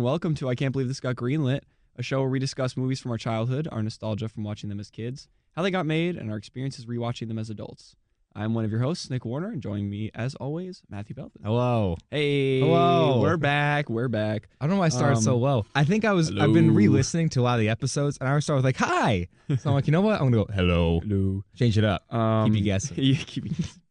welcome to I Can't Believe This Got Greenlit, a show where we discuss movies from our childhood, our nostalgia from watching them as kids, how they got made, and our experiences rewatching them as adults. I'm one of your hosts, Nick Warner, and joining me, as always, Matthew Pelton. Hello. Hey. Hello. We're back. I don't know why I started so low. I think I've been re-listening to a lot of the episodes, and I always start with like, hi. So I'm like, you know what? I'm going to go, hello. Hello. Change it up. Keep you guessing. Yeah, keep you guessing.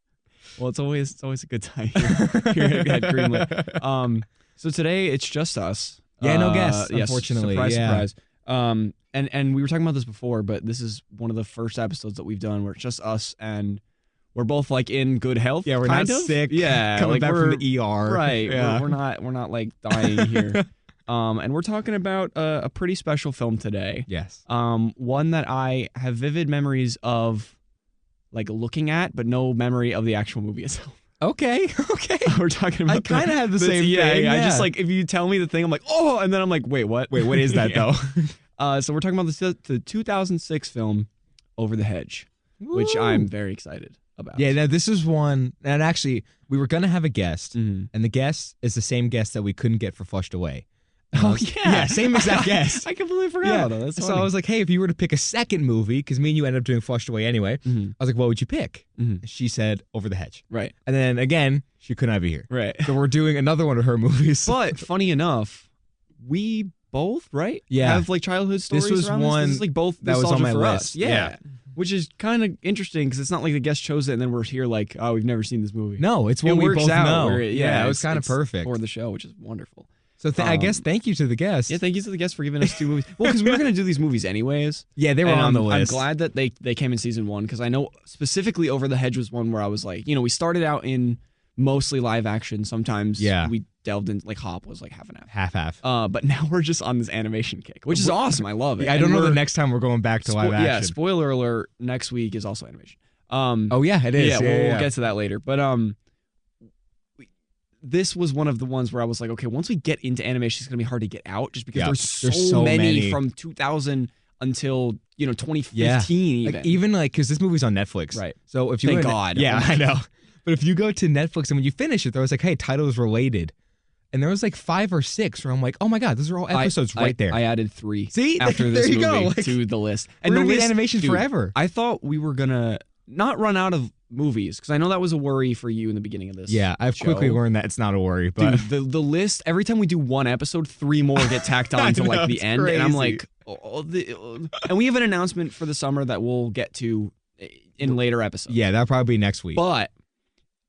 Well, it's always a good time here at Greenlit. So today, it's just us. Yeah, no guests, unfortunately. Surprise. And we were talking about this before, but this is one of the first episodes that we've done where it's just us and we're both like in good health. Yeah, we're not sick. Yeah, coming like back from the ER. Right. Yeah. We're not like dying here. And we're talking about a pretty special film today. Yes. One that I have vivid memories of, like looking at, but no memory of the actual movie itself. Okay. We're talking about. I kind of had the same thing. Yeah. I just like if you tell me the thing, I'm like, oh, and then I'm like, wait, what? Wait, what is that though? So we're talking about the 2006 film Over the Hedge, which I'm very excited about. Yeah, now this is one, and actually, we were going to have a guest, and the guest is the same guest that we couldn't get for Flushed Away. Yeah, same exact guest. I completely forgot about that. That's so funny. I was like, hey, if you were to pick a second movie, because me and you ended up doing Flushed Away anyway, I was like, what would you pick? She said Over the Hedge. Right. And then again, she could not be here. Right. So we're doing another one of her movies. But funny enough, we both, right? Yeah. Have like childhood stories. This was around one This is like both that was on my for list. us. Yeah. Which is kind of interesting because it's not like the guest chose it and then we're here like, oh, we've never seen this movie. No, it's one it we works both out know. Where It was kind of perfect for the show, which is wonderful. So I guess thank you to the guest. Yeah, thank you to the guest for giving us two movies. Well, because we were going to do these movies anyways. Yeah, they were on the list. I'm glad that they came in season one because I know specifically Over the Hedge was one where I was like, we started out in mostly live action. Sometimes we delved in, like Hop was like half and half. Half. But now we're just on this animation kick, which is awesome. I love it. Yeah, I don't know the next time we're going back to live action. Yeah, spoiler alert, next week is also animation. Oh yeah, it is. Yeah, we'll get to that later. But this was one of the ones where I was like, okay, once we get into animation, it's gonna be hard to get out, just because there's so many from 2000 until 2015. Even because this movie's on Netflix, right? So if you thank God, yeah, I know. But if you go to Netflix and when you finish it, there was like, hey, titles related. And there was like 5 or 6 where I'm like, oh my God, those are all episodes right there. I added 3 See? after this there you movie go. to the list. And the list, animation forever. I thought we were going to not run out of movies because I know that was a worry for you in the beginning of this. Yeah, I've quickly learned that it's not a worry. But dude, the list, every time we do one episode, 3 more get tacked on to like the end. Crazy. And I'm like, and we have an announcement for the summer that we'll get to in later episodes. Yeah, that'll probably be next week. But,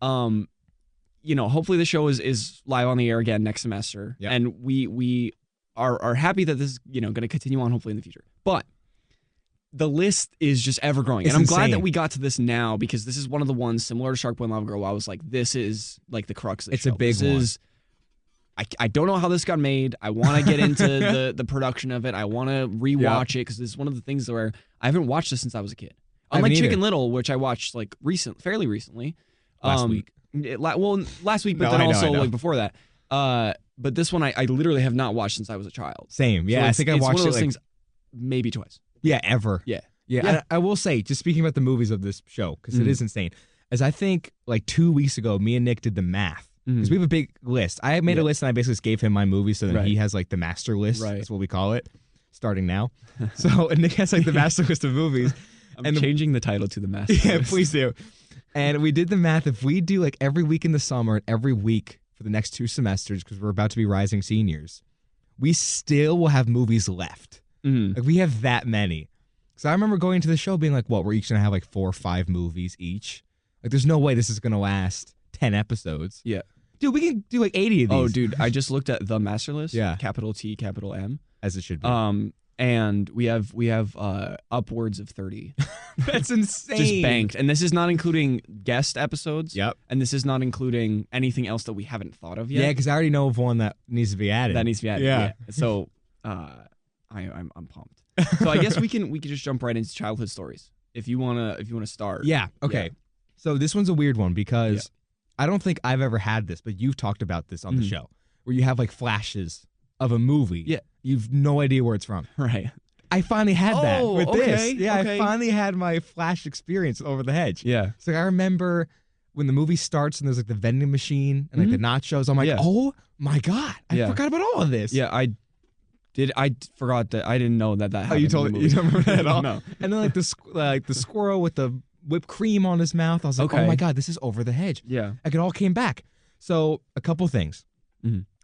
hopefully the show is live on the air again next semester. Yep. And we are happy that this is, going to continue on hopefully in the future. But the list is just ever growing. It's and I'm insane. glad that we got to this now because this is one of the ones similar to Shark Boy and Lava Girl. I was like, this is like the crux of the show. It's a big one. I don't know how this got made. I want to get into the production of it. I want to rewatch it because it's one of the things where I haven't watched this since I was a kid. Unlike Chicken Little, which I watched like fairly recently. Last week. Last week, but then also like before that. But this one I literally have not watched since I was a child. Same. Yeah, So I think I it's watched one of those it things maybe twice. Yeah, ever. Yeah. Yeah. I will say, just speaking about the movies of this show, because it is insane, as I think like 2 weeks ago, me and Nick did the math. Because we have a big list. I made a list and I basically just gave him my movies so that he has like the master list. Right. That's what we call it. Starting now. So Nick has like the master list of movies. I'm changing the title to the master list. Yeah, please do. And we did the math. If we do like every week in the summer and every week for the next 2 semesters, because we're about to be rising seniors, we still will have movies left. Like we have that many. So I remember going to the show being like, what, we're each going to have like 4 or 5 movies each? Like there's no way this is going to last 10 episodes. Yeah. Dude, we can do like 80 of these. Oh, dude, I just looked at the master list. Yeah. Capital T, capital M. As it should be. And we have upwards of 30. That's insane. Just banked. And this is not including guest episodes. Yep. And this is not including anything else that we haven't thought of yet. Yeah, because I already know of one that needs to be added. Yeah. So I'm pumped. So I guess we can just jump right into childhood stories if you wanna start. Yeah. Okay. Yeah. So this one's a weird one because I don't think I've ever had this, but you've talked about this on the show where you have like flashes of a movie. Yeah. You've no idea where it's from. Right. I finally had that with this. Yeah, okay. I finally had my flash experience with Over the Hedge. Yeah. So I remember when the movie starts and there's like the vending machine and like the nachos, I'm like, oh my God, I forgot about all of this. Yeah, I forgot that. I didn't know that happened. Oh, you don't remember that at all? No. And then like the squirrel with the whipped cream on his mouth. I was like, oh my God, this is over the hedge. Yeah. Like it all came back. So a couple things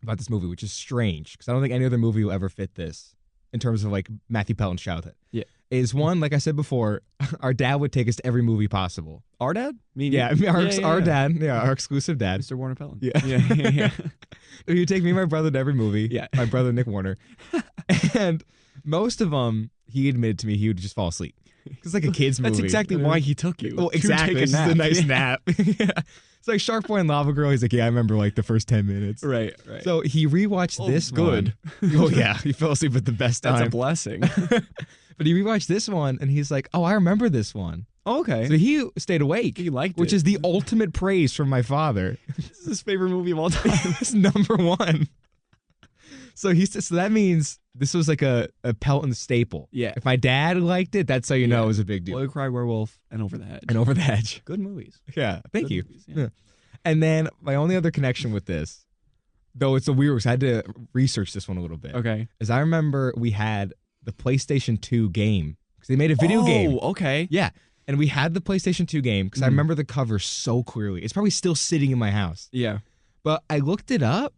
about this movie, which is strange because I don't think any other movie will ever fit this in terms of like Matthew Pelton's childhood. Yeah. Is one, like I said before, our dad would take us to every movie possible. Our dad? Our dad. Yeah, our exclusive dad. Mr. Warner Pelton. Yeah. He would take me and my brother to every movie. Yeah. My brother, Nick Warner. And most of them, he admitted to me he would just fall asleep. It's like a kid's movie. That's exactly why he took you. Well, exactly. It's a nice nap. Yeah. It's like Shark Boy and Lava Girl. He's like, yeah, I remember like the first 10 minutes. Right. So he rewatched this good. one. Oh, yeah. He fell asleep at the best time. That's a blessing. But he rewatched this one, and he's like, oh, I remember this one. Oh, okay. So he stayed awake. He liked it. Which is the ultimate praise from my father. This is his favorite movie of all time. It's number one. So that means this was like a Pelton staple. Yeah. If my dad liked it, that's how you know it was a big deal. Boy Cry Werewolf and Over the Hedge. Good movies. Yeah. Thank you. Movies, yeah. And then my only other connection with this, though it's a weird, because I had to research this one a little bit. Okay. Is I remember we had the PlayStation 2 game because they made a video game. Oh, okay. Yeah. And we had the PlayStation 2 game because I remember the cover so clearly. It's probably still sitting in my house. Yeah. But I looked it up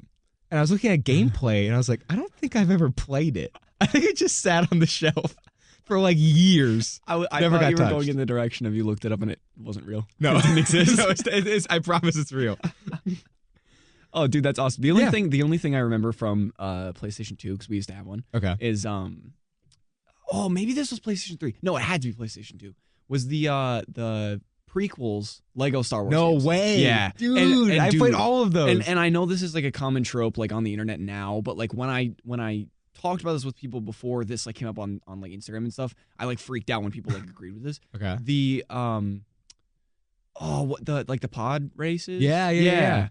and I was looking at gameplay and I was like, I don't think I've ever played it. I think it just sat on the shelf for like years. I never thought got you touched. were going in the direction of you looked it up and it wasn't real. No, it didn't exist. No, I promise it's real. Oh, dude, that's awesome. The only thing I remember from PlayStation 2, because we used to have one, is maybe this was PlayStation 3. No, it had to be PlayStation 2. Was the prequels Lego Star Wars games. Way. Yeah. Dude, I played all of those. And I know this is like a common trope like on the internet now, but like when I talked about this with people before this like came up on like Instagram and stuff, I like freaked out when people like agreed with this. Okay. The the pod races? Yeah.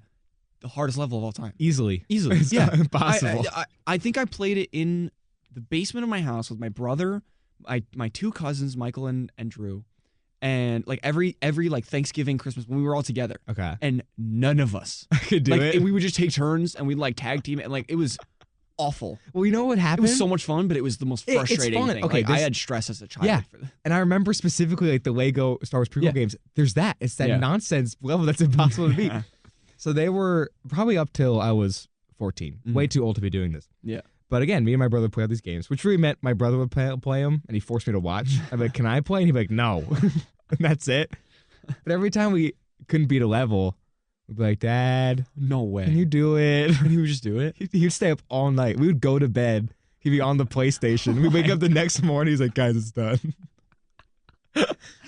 The hardest level of all time. Easily. It's impossible. I think I played it in the basement of my house with my brother, my two cousins, Michael and Drew, and like every like Thanksgiving, Christmas when we were all together. Okay. And none of us could do it. And we would just take turns and we'd like tag team it, and like it was awful. Well, you know what happened? It was so much fun, but it was the most frustrating thing. Okay, like, I had stress as a child for this. And I remember specifically like the Lego Star Wars prequel games. There's that. It's that nonsense level that's impossible to beat. So they were probably up till I was 14. Way too old to be doing this. Yeah. But again, me and my brother played all these games, which really meant my brother would play them, and he forced me to watch. I'm like, can I play? And he'd be like, no. And that's it. But every time we couldn't beat a level, we'd be like, Dad, no way. Can you do it? And he would just do it? He'd stay up all night. We would go to bed. He'd be on the PlayStation. We'd wake up the next morning. He's like, guys, it's done.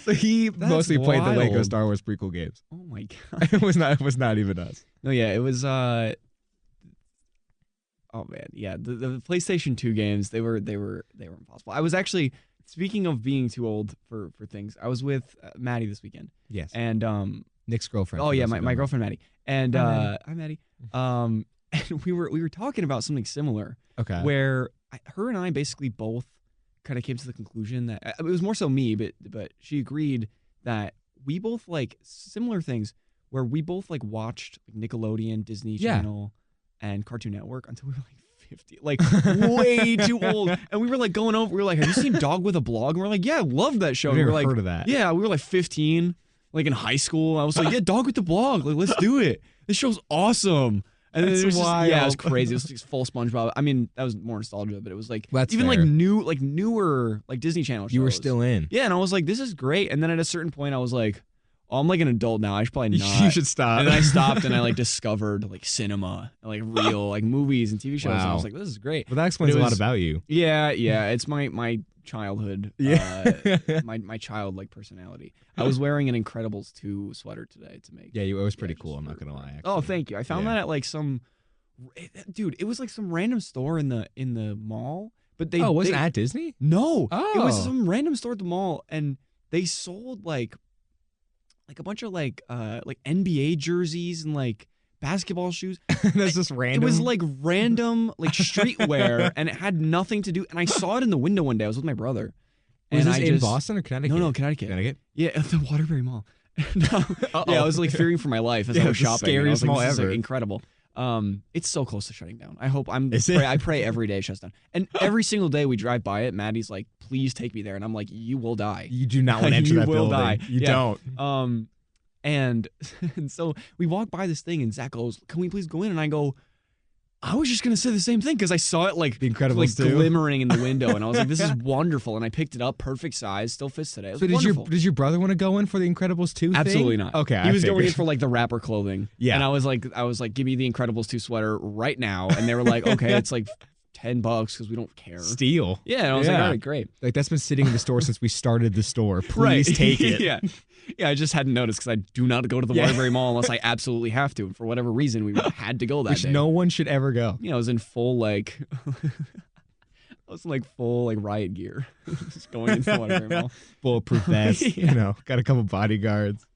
So he mostly played the Lego Star Wars prequel games. Oh my God. It was not even us. No, yeah, it was oh man, yeah. The PlayStation 2 games, they were impossible. I was actually, speaking of being too old for things, I was with Maddie this weekend. Yes. And Nick's girlfriend. Oh yeah, my girlfriend Maddie. And hi Maddie. And we were talking about something similar. Okay. Where her and I basically both kind of came to the conclusion that it was more so me, but she agreed that we both like similar things where we both like watched like Nickelodeon, Disney Channel, and Cartoon Network until we were like 50, like way too old. And we were like going over, we were like, have you seen Dog with a Blog? And we're like, yeah, I love that show. I've never like, heard of that. Yeah, we were like 15, like in high school. I was like, yeah, Dog with the Blog, like let's do it. This show's awesome. And then it was just, it was crazy. It was like full SpongeBob. I mean, that was more nostalgia, but it was like even fair. like newer like Disney Channel shows. You were still in. Yeah, and I was like, this is great. And then at a certain point, I was like, oh, I'm like an adult now. I should probably not. You should stop. And then I stopped and I like discovered like cinema, like real like movies and TV shows. Wow. And I was like, this is great. Well, that explains a lot about you. Yeah. It's my childhood. Yeah. My childlike personality. I was wearing an Incredibles 2 sweater today to make. Yeah, it was pretty cool. I'm not gonna lie. Actually. Oh, thank you. I found that at like some. Dude, it was like some random store in the mall. But they wasn't it at Disney? No. Oh. It was some random store at the mall, and they sold like a bunch of like NBA jerseys and like basketball shoes. That's just random. It was like random like streetwear, and it had nothing to do. And I saw it in the window one day. I was with my brother. Was this in Boston or Connecticut? No, Connecticut. Connecticut? Yeah, at the Waterbury Mall. No. Yeah, I was like fearing for my life as I was shopping. Scariest mall this ever. Is incredible. It's so close to shutting down. I hope I pray every day it shuts down. And every single day we drive by it, Maddie's like, please take me there. And I'm like, you will die. You do not want to enter that building. Die. You don't. And so we walk by this thing and Zach goes, can we please go in? And I go, I was just going to say the same thing because I saw it like, The Incredibles like 2. glimmering in the window. And I was like, this is wonderful. And I picked it up, perfect size, still fits today. It was wonderful. Did your brother want to go in for the Incredibles 2 thing? Absolutely not. Okay, he was going in for like the rapper clothing. Yeah. And I was like, give me the Incredibles 2 sweater right now. And they were like, okay, it's like $10 because we don't care. Steal. Yeah. And I was like, all right, great. Like that's been sitting in the store since we started the store. Please take it. Yeah. Yeah, I just hadn't noticed because I do not go to the Waterbury Mall unless I absolutely have to. And for whatever reason, we had to go that day. No one should ever go. You know, I was in full like, riot gear, just going into the Waterbury Mall. Bulletproof vest. Got a couple bodyguards,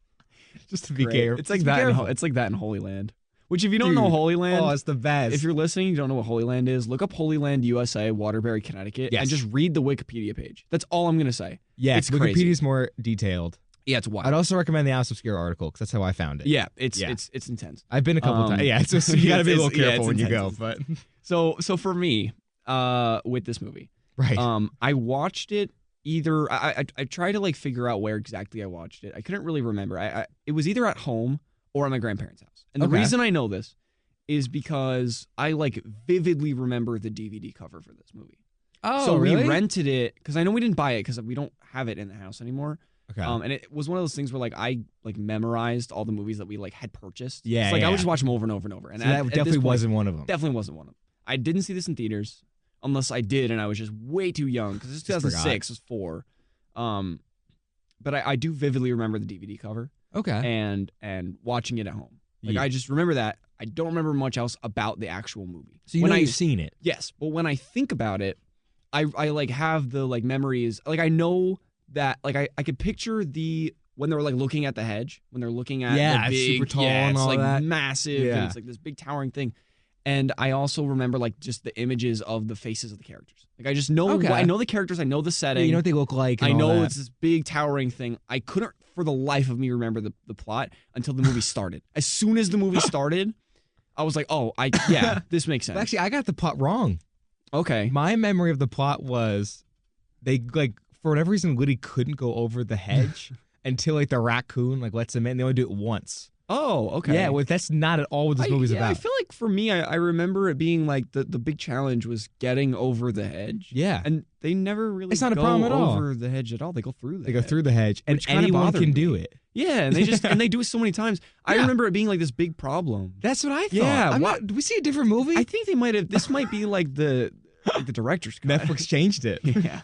just to be careful. It's like that. It's like that in Holy Land. Which, if you don't know Holy Land, it's the best. If you're listening, you don't know what Holy Land is. Look up Holy Land USA, Waterbury, Connecticut, and just read the Wikipedia page. That's all I'm gonna say. Yeah, it's Wikipedia's more detailed. Yeah, it's wild. I'd also recommend the Alice Obscure article because that's how I found it. Yeah, it's intense. I've been a couple times. Yeah, it's just, you got to be a little careful when you go. But so for me, with this movie, right? I watched it either. I tried to like figure out where exactly I watched it. I couldn't really remember. It was either at home or at my grandparents' house. And the reason I know this is because I like vividly remember the DVD cover for this movie. Oh, so really? we rented it because I know we didn't buy it because we don't have it in the house anymore. Okay. And it was one of those things where like I like memorized all the movies that we like had purchased. Yeah. It's like I would just watch them over and over and over. And so that definitely wasn't one of them. Definitely wasn't one of them. I didn't see this in theaters unless I did, and I was just way too young because it's 2006. It was 4. But I do vividly remember the DVD cover. Okay. And watching it at home. Like I just remember that. I don't remember much else about the actual movie. So you've seen it. Yes, but when I think about it, I like have the like memories. Like I know that like I could picture when they were like looking at the hedge, when they're looking at the big, super tall and all like that. massive, and it's like this big towering thing. And I also remember like just the images of the faces of the characters. Like I just know I know the characters, I know the setting. Yeah, you know what they look like. I know it's this big towering thing. I couldn't for the life of me remember the plot until the movie started. As soon as the movie started, I was like, this makes sense. Actually, I got the plot wrong. Okay. My memory of the plot was they like for whatever reason Woody couldn't go over the hedge until like the raccoon like lets him in. They only do it once. Oh, okay. Yeah, well, that's not at all what this movie's about. I feel like for me, I remember it being like the big challenge was getting over the hedge. Yeah. And they never really it's not a problem at all. Over the hedge at all. They go through the hedge. They go through the hedge, and anyone can do it. Yeah, and they just and they do it so many times. I remember it being like this big problem. That's what I thought. Yeah. Do we see a different movie? I think they might have. This might be like the director's cut. Netflix changed it. Yeah.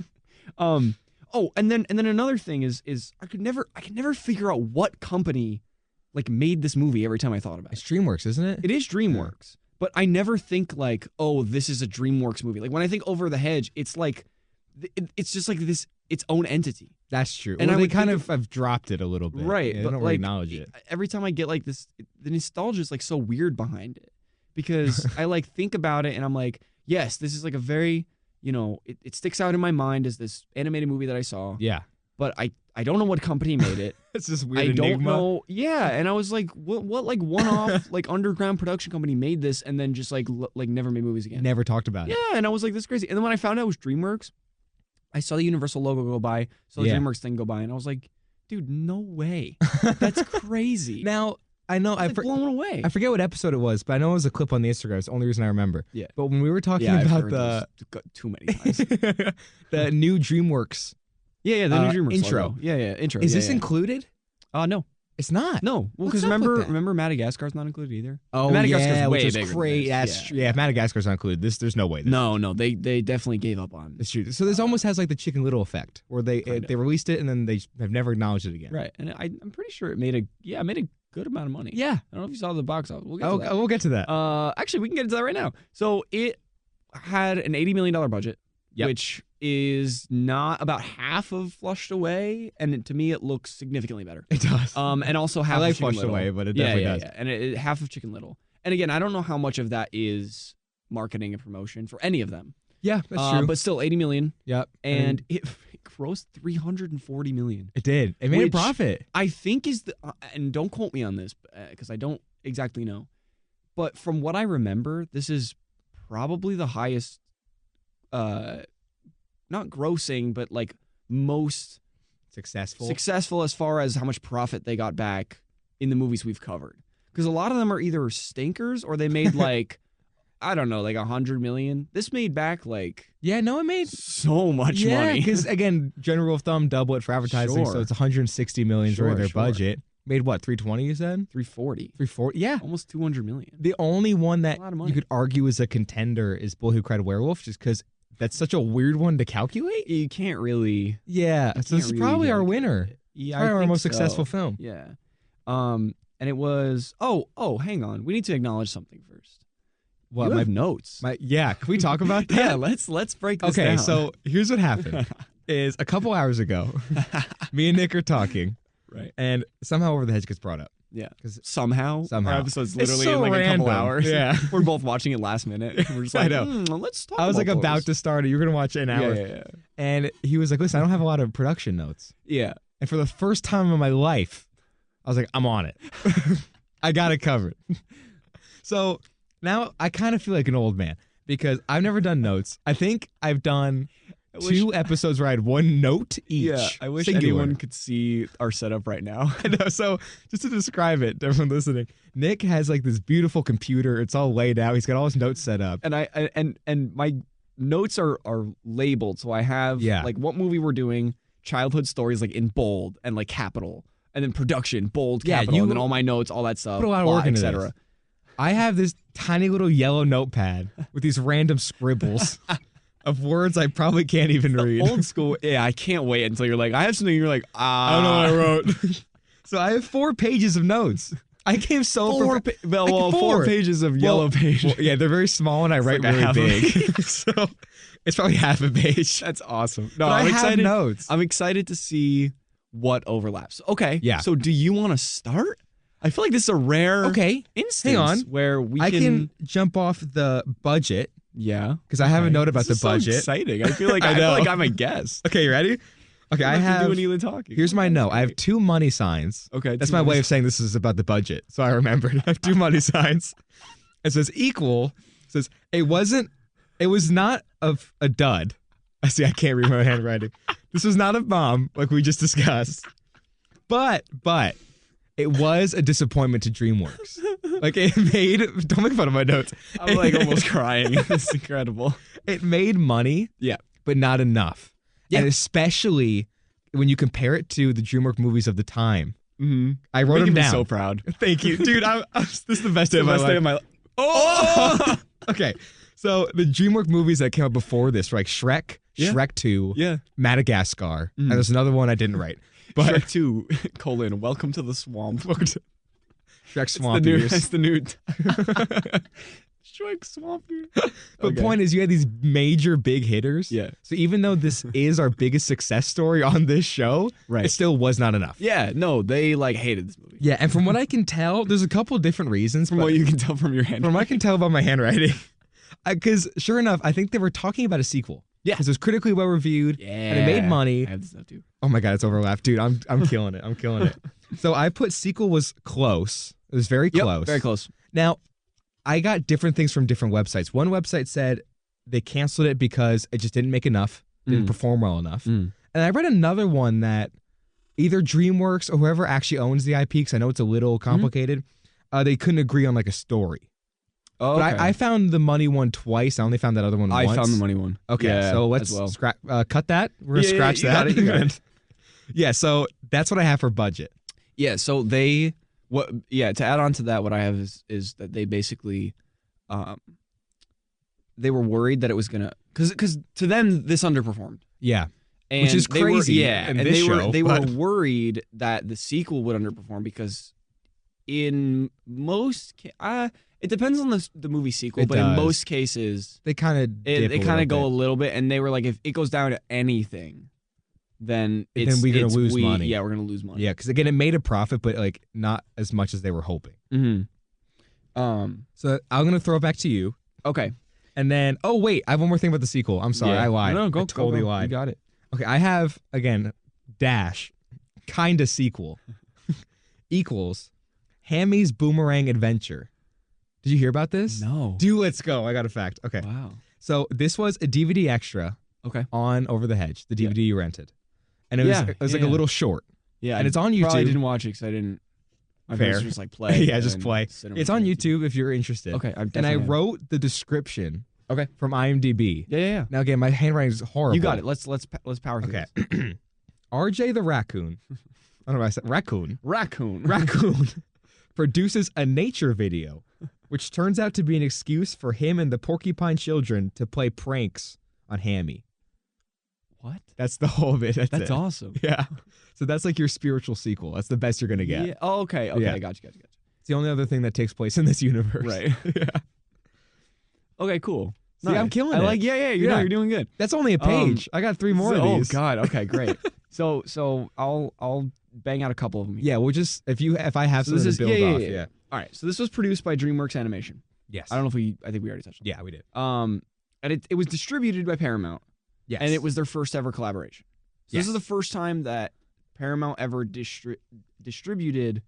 Oh, and then another thing is I could never figure out what company like made this movie every time I thought about it. It's DreamWorks, isn't it? It is DreamWorks. Yeah. But I never think like, oh, this is a DreamWorks movie. Like when I think Over the Hedge, it's like it's just like this its own entity. That's true. And they kind of have dropped it a little bit. Right. Yeah, but they don't really acknowledge it. Every time I get like this, the nostalgia is like so weird behind it. Because I like think about it and I'm like, yes, this is like a very, it sticks out in my mind as this animated movie that I saw. Yeah. But I don't know what company made it. It's this weird enigma. don't know. Yeah, and I was like, what like one-off like underground production company made this and then just like never made movies again? Never talked about it. Yeah, and I was like, this is crazy. And then when I found out it was DreamWorks, I saw the Universal logo go by, saw the DreamWorks thing go by, and I was like, dude, no way. That's crazy. Now, I know I blown away. I forget what episode it was, but I know it was a clip on the Instagram. It's the only reason I remember. Yeah. But when we were talking I've about heard too many times. the new DreamWorks. Yeah, the new DreamWorks intro. logo. Yeah, intro. Is this included? No. It's not. No. Well, because remember Madagascar's not included either. Oh, Madagascar's way way bigger. Great. Yeah, if Madagascar's not included, there's no way. No, they definitely gave up on. It's true. So this almost has like the Chicken Little effect, where they released it and then they have never acknowledged it again. Right, and I'm pretty sure it made a good amount of money. Yeah. I don't know if you saw the box office. We'll get to that. Actually, we can get into that right now. So it had an $80 million budget, which is not about half of Flushed Away, and to me it looks significantly better. It does. And also half I like of Chicken Flushed Little. Away, but it definitely does. Yeah. And half of Chicken Little. And again, I don't know how much of that is marketing and promotion for any of them. Yeah, that's true. But still, $80 million. Yep. And it grossed $340 million. It did. It made a profit. I think is the and don't quote me on this because I don't exactly know, but from what I remember, this is probably the highest, not grossing, but like most successful as far as how much profit they got back in the movies we've covered. Because a lot of them are either stinkers or they made like, I don't know, like $100 million. This made back like it made so much money. Because again, general rule of thumb, double it for advertising, so it's $160 million for their budget. Made what, 320? You said 340. 340, yeah, almost $200 million. The only one that you could argue is a contender is Boy Who Cried Werewolf, just because that's such a weird one to calculate. You can't really. Yeah, so this is probably our winner. Yeah, probably our most successful film. Yeah. And it was. Oh, hang on. We need to acknowledge something first. What? You have notes. Can we talk about that? Yeah, let's break this down. Okay, so here's what happened. Is a couple hours ago, me and Nick are talking, right? And somehow Over the Hedge gets brought up. Yeah, because somehow our episode's literally so in like random. a couple hours. Yeah, we're both watching it last minute. We're just like, let's talk. I was like about about to start it. You were gonna watch it an hour. Yeah. And he was like, "Listen, I don't have a lot of production notes." Yeah. And for the first time in my life, I was like, "I'm on it. I got it covered." So now I kind of feel like an old man because I've never done notes. I think I've done 2 episodes where I had one note each. Yeah, I wish singular. anyone could see our setup right now. I know. So just to describe it to everyone listening, Nick has like this beautiful computer. It's all laid out. He's got all his notes set up. And my notes are labeled. So I have like what movie we're doing, childhood stories like in bold and like capital, and then production, bold, capital, and then all my notes, all that stuff, put a lot of work into etc. this. I have this tiny little yellow notepad with these random scribbles of words I probably can't even read. Old school. Yeah, I can't wait until you're like, I have something. You're like, I don't know what I wrote. So I have 4 pages of notes. I came so 4 pages of yellow pages. Well, yeah, they're very small and I write like really big. So it's probably half a page. That's awesome. No, I'm excited. Notes. I'm excited to see what overlaps. Okay. Yeah. So do you want to start? I feel like this is a rare instance hang on. where I can jump off the budget. Yeah. Because I have a note about the budget. So exciting. I feel like I feel like I'm a guest. Okay, you ready? Okay, I have doing Eli talking. Here's my note. I have 2 money signs. Okay. That's my way of saying this is about the budget. So I remembered. I have 2 money signs. It says equal. It says it was not a dud. I see I can't read my handwriting. This was not a bomb like we just discussed. But it was a disappointment to DreamWorks. Like it made, don't make fun of my notes. I'm like almost crying. It's incredible. It made money, but not enough. Yeah. And especially when you compare it to the DreamWorks movies of the time. Mm-hmm. I wrote them down. So proud. Thank you, dude. This is the best day of my life. Oh! Okay. So the DreamWorks movies that came out before this were like Shrek, Shrek 2, Madagascar, and there's another one I didn't write. But Shrek 2, Welcome to the Swamp. Shrek Swamp. It's the new Shrek Swamp. But point is, you had these major big hitters. Yeah. So even though this is our biggest success story on this show, it still was not enough. Yeah. No, they like hated this movie. Yeah, and from what I can tell, there's a couple different reasons. From what you can tell from your handwriting. From what I can tell about my handwriting. Because sure enough, I think they were talking about a sequel. Yeah. Because it was critically well reviewed. Yeah. And it made money. I have this stuff too. Oh my God, it's overlapped. Dude, I'm killing it. I'm killing it. So I put sequel was close. It was very close. Very close. Now, I got different things from different websites. One website said they canceled it because it just didn't make enough, didn't perform well enough. And I read another one that either DreamWorks or whoever actually owns the IP, because I know it's a little complicated, they couldn't agree on like a story. Oh, okay. But I found the money one twice. I only found that other one once. I found the money one. Okay, so let's cut that. We're going to scratch that. You got it. Yeah, so that's what I have for budget. Yeah, so to add on to that, what I have is that they basically they were worried that it was gonna because to them this underperformed. Yeah. And which is crazy. And they were worried that the sequel would underperform because in most it depends on the movie sequel, but in most cases they kind of go a little bit, and they were like, if it goes down to anything, then we're gonna lose money. Yeah, we're gonna lose money. Yeah, because again, it made a profit, but like not as much as they were hoping. So I'm gonna throw it back to you. Okay. And then, oh wait, I have one more thing about the sequel. I'm sorry, I lied. No, I totally lied. You got it. Okay, I have, again, dash, kinda sequel, equals Hammy's Boomerang Adventure. Did you hear about this? No. Let's go. I got a fact. Okay. Wow. So this was a DVD extra on Over the Hedge, the DVD you rented. And it was like a little short. Yeah. And it's on YouTube. Probably didn't watch it because I didn't. My parents just like play. Yeah, just play. It's on YouTube if you're interested. Okay. And I wrote the description from IMDb. Yeah. Now, again, my handwriting is horrible. You got it. Let's power through this. RJ the Raccoon. I don't know what I said. Raccoon. Raccoon produces a nature video, which turns out to be an excuse for him and the Porcupine children to play pranks on Hammy. What? That's the whole of it. That's awesome. Yeah. So that's like your spiritual sequel. That's the best you're going to get. Yeah. Oh, okay. Okay. Yeah. Gotcha. It's the only other thing that takes place in this universe. Right. Yeah. Okay, cool. See, I'm killing it. I like, you're doing good. That's only a page. I got 3 more of these. Oh, God. Okay, great. So I'll bang out a couple of them. Yeah, we'll just, if I have something to build off. Yeah. All right, so this was produced by DreamWorks Animation. Yes. I don't know if I think we already touched on it. Yeah, we did. And it was distributed by Paramount. Yes. And it was their first ever collaboration. So this is the first time that Paramount ever distributed,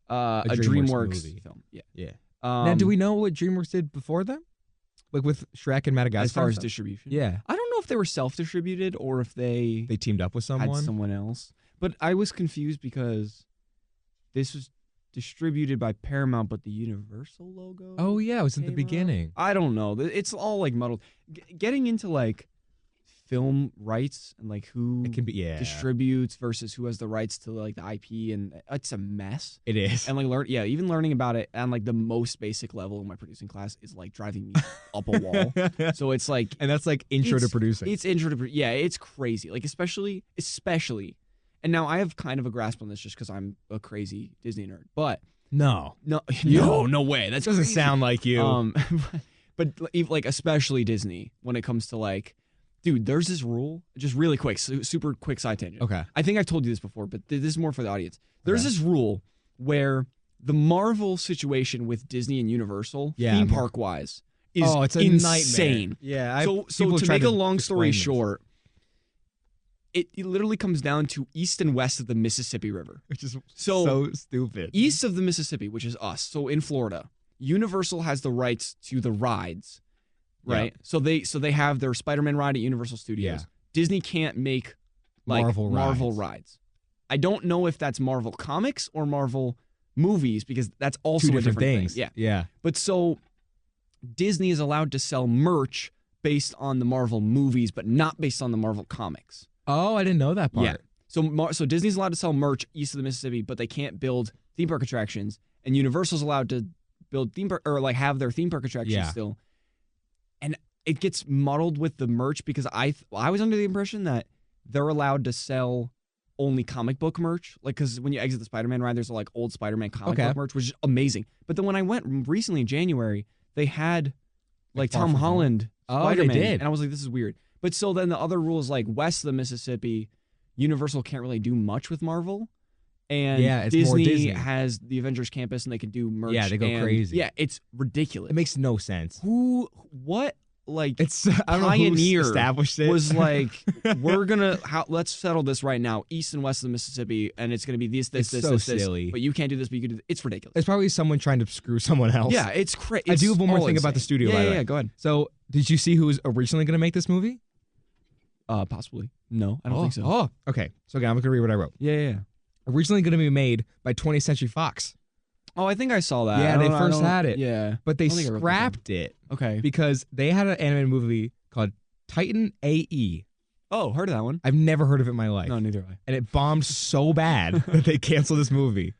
a DreamWorks film. Yeah. Yeah. Now, do we know what DreamWorks did before them? Like with Shrek and Madagascar? As far as distribution? Yeah. I don't know if they were self-distributed or if they teamed up with someone. Had someone else. But I was confused because this was distributed by Paramount, but the Universal logo. Oh yeah, it was at the beginning. I don't know. It's all like muddled. Getting into like film rights and like who it can be, distributes versus who has the rights to like the IP, and it's a mess. It is. And like even learning about it on like the most basic level in my producing class is like driving me up a wall. So it's like, and that's like intro to producing. It's intro to it's crazy. Like especially. And now I have kind of a grasp on this just because I'm a crazy Disney nerd. But no way. That doesn't sound like you. But like especially Disney when it comes to like, dude, there's this rule. Just really quick, super quick side tangent. Okay. I think I've told you this before, but this is more for the audience. There's this rule where the Marvel situation with Disney and Universal, theme park wise, is it's a insane. Nightmare. Yeah. So to make a long story short. It literally comes down to east and west of the Mississippi River. Which is so stupid. East of the Mississippi, which is us, so in Florida, Universal has the rights to the rides, right? Yeah. So they have their Spider-Man ride at Universal Studios. Yeah. Disney can't make like Marvel rides. I don't know if that's Marvel Comics or Marvel movies because that's also two a different things. thing. Yeah. But so Disney is allowed to sell merch based on the Marvel movies, but not based on the Marvel comics. Oh, I didn't know that part. Yeah. So Disney's allowed to sell merch east of the Mississippi, but they can't build theme park attractions. And Universal's allowed to build theme park or like have their theme park attractions still. And it gets muddled with the merch because I was under the impression that they're allowed to sell only comic book merch. Like, because when you exit the Spider-Man ride, there's like old Spider-Man comic book merch, which is amazing. But then when I went recently in January, they had like Tom Holland Spider-Man. They did. And I was like, this is weird. But so then the other rule is like west of the Mississippi, Universal can't really do much with Marvel. And it's Disney, more Disney has the Avengers campus and they can do merch. Yeah, they go crazy. Yeah, it's ridiculous. It makes no sense. What like it's I don't pioneer know who established it. Was like, let's settle this right now, east and west of the Mississippi, and it's gonna be this, silly. But you can't do this, but you can do this. It's ridiculous. It's probably someone trying to screw someone else. Yeah, it's crazy. I do have one more thing about the studio. Yeah, go ahead. So, did you see who was originally going to make this movie? Possibly. No, I don't think so. Oh, okay. So again, I'm going to read what I wrote. Yeah. Originally going to be made by 20th Century Fox. Oh, I think I saw that. Yeah, they first had it. Yeah. But they scrapped it. Okay. Because they had an animated movie called Titan AE. Oh, heard of that one. I've never heard of it in my life. No, neither have I. And it bombed so bad that they canceled this movie.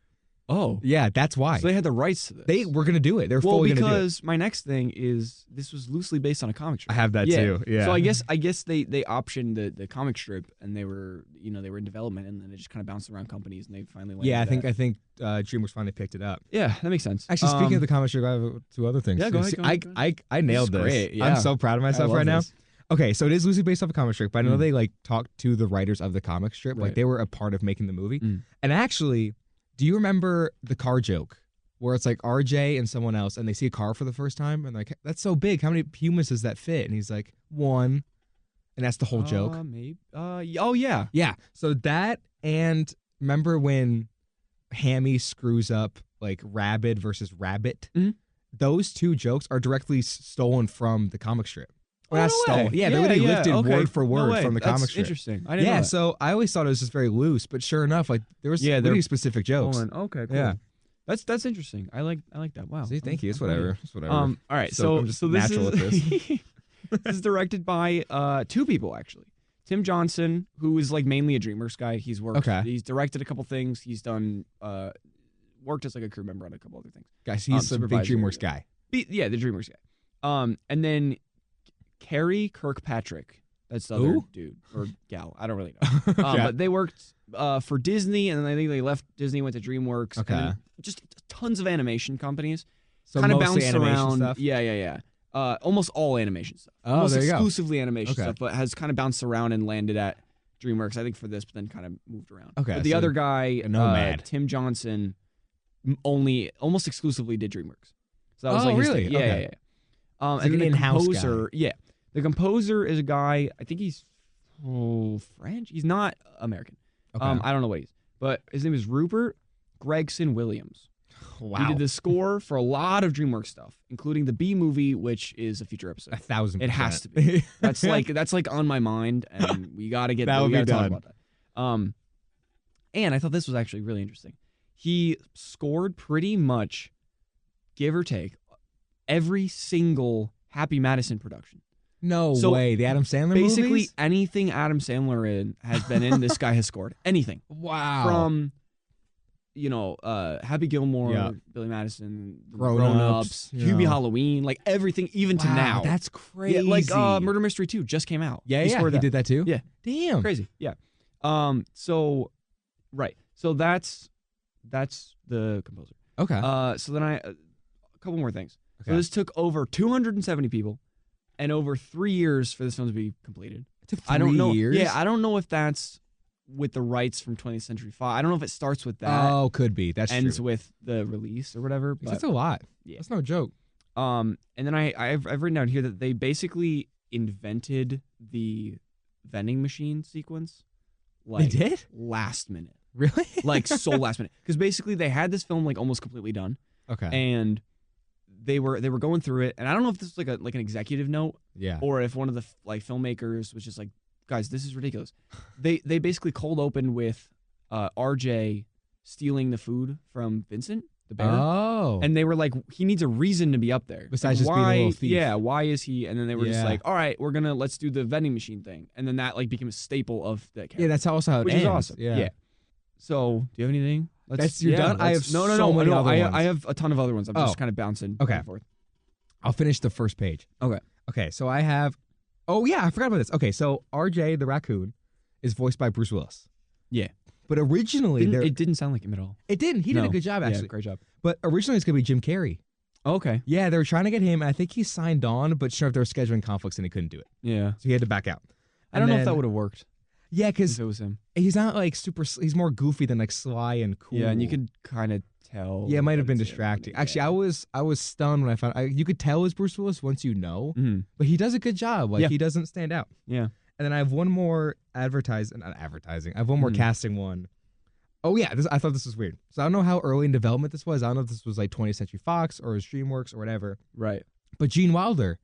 Oh. Yeah, that's why. So they had the rights to this. They were going to do it. They're fully going to do it. Because my next thing is this was loosely based on a comic strip. I have that too. Yeah. So I guess they optioned the comic strip and they were in development and then it just kind of bounced around companies and they finally landed. Yeah, I think DreamWorks finally picked it up. Yeah, that makes sense. Actually, speaking of the comic strip, I have 2 other things. Yeah, go ahead. I nailed this. Great. Yeah. I'm so proud of myself right now. This. Okay, so it is loosely based off a comic strip, but I know they like talked to the writers of the comic strip, like they were a part of making the movie. And actually, do you remember the car joke where it's like RJ and someone else and they see a car for the first time and like, that's so big. How many humans does that fit? And he's like, 1. and that's the whole joke. Maybe. Oh yeah. Yeah. So that, and remember when Hammy screws up like Rabid versus Rabbit? Mm-hmm. Those two jokes are directly stolen from the comic strip. Well, not stolen. Yeah, they're really lifted word for word from the comic strip. Interesting. I didn't know that. So I always thought it was just very loose, but sure enough, like there was really specific jokes. Okay, cool. Yeah. That's interesting. I like that. Wow. See, thank you. It's whatever. It's whatever. All right. So this this natural is at this. this is directed by two people actually. Tim Johnson, who is like mainly a DreamWorks guy. He's worked. Okay. He's directed a couple things. He's done worked as like a crew member on a couple other things. Guys, he's a big DreamWorks guy. Yeah, the DreamWorks guy. And then Carrie Kirkpatrick. That's the other dude or gal. I don't really know. But they worked for Disney, and then I think they left Disney, went to DreamWorks. Okay. And just tons of animation companies. So kind of mostly bounced animation around. stuff? Yeah. Almost all animation stuff. Oh, almost there you go. exclusively animation Okay. stuff, but has kind of bounced around and landed at DreamWorks, I think, for this, but then kind of moved around. Okay, But the so other guy, a nomad. Tim Johnson, almost exclusively did DreamWorks. So that was Oh, like his really? thing. Yeah, Okay. yeah. So And then an the in-house composer, the composer is a guy. I think he's French. He's not American. Okay. I don't know what he's, but his name is Rupert Gregson Williams. Wow. He did the score for a lot of DreamWorks stuff, including the Bee Movie, which is a future episode. 1,000%. It has to be. That's like on my mind, and we got to get That would we be gotta talk done. about that. And I thought this was actually really interesting. He scored pretty much, give or take, every single Happy Madison production. No So, way. The Adam Sandler Basically, movies? anything Adam Sandler has been in, this guy has scored. Anything. Wow. From, Happy Gilmore, Yeah. Billy Madison, Grown-Ups, Hubie Halloween, like everything, even to now. That's crazy. Yeah, like Murder Mystery 2 just came out. Yeah, He yeah. scored He that. did that too? Yeah. Damn. Crazy. Yeah. So that's the composer. Okay. So then a couple more things. Okay. So this took over 270 people and over 3 years for this film to be completed. It took 3 I don't know. years? Yeah, I don't know if that's with the rights from 20th Century Fox. I don't know if it starts with that. Oh, could be. That's ends true. with the release or whatever. But That's a lot. Yeah. That's no joke. And then I've written down here that they basically invented the vending machine sequence. Like, They did? last minute. Really? Like so last minute. Because basically they had this film like almost completely done. Okay. And they were going through it, and I don't know if this was like an executive note Yeah. or if one of the filmmakers was just like, guys, this is ridiculous. They basically cold opened with RJ stealing the food from Vincent the bear. Oh. And they were like, he needs a reason to be up there. Besides Like, just being a little thief. Yeah, why is he? And then they were just Yeah. like, all right, let's do the vending machine thing. And then that like became a staple of that character. Yeah, that's also how it which ends. is awesome. Yeah. So, do you have anything? You're done? I have so many other ones. I have a ton of other ones. I'm just kind of bouncing back and forth. I'll finish the first page. Okay. Okay, so I have... Oh, yeah, I forgot about this. Okay, so RJ, the raccoon, is voiced by Bruce Willis. Yeah. But originally... It didn't sound like him at all. It didn't. He did a good job, actually. Yeah, great job. But originally it's going to be Jim Carrey. Oh, okay. Yeah, they were trying to get him, and I think he signed on, but sure, there were scheduling conflicts, and he couldn't do it. Yeah. So he had to back out. I don't know if that would have worked Yeah, if because it was him. he's not like super... He's more goofy than like sly and cool. Yeah, and you could kind of tell. Yeah, it might have that been it's him. distracting. Yeah. Actually, I was stunned when I found... you could tell it was Bruce Willis once you know, Mhm. but he does a good job. Like, Yeah. he doesn't stand out. Yeah. And then I have one more not advertising. I have one more casting one. Oh yeah, I thought this was weird. So I don't know how early in development this was. I don't know if this was like 20th Century Fox or DreamWorks or whatever. Right. But Gene Wilder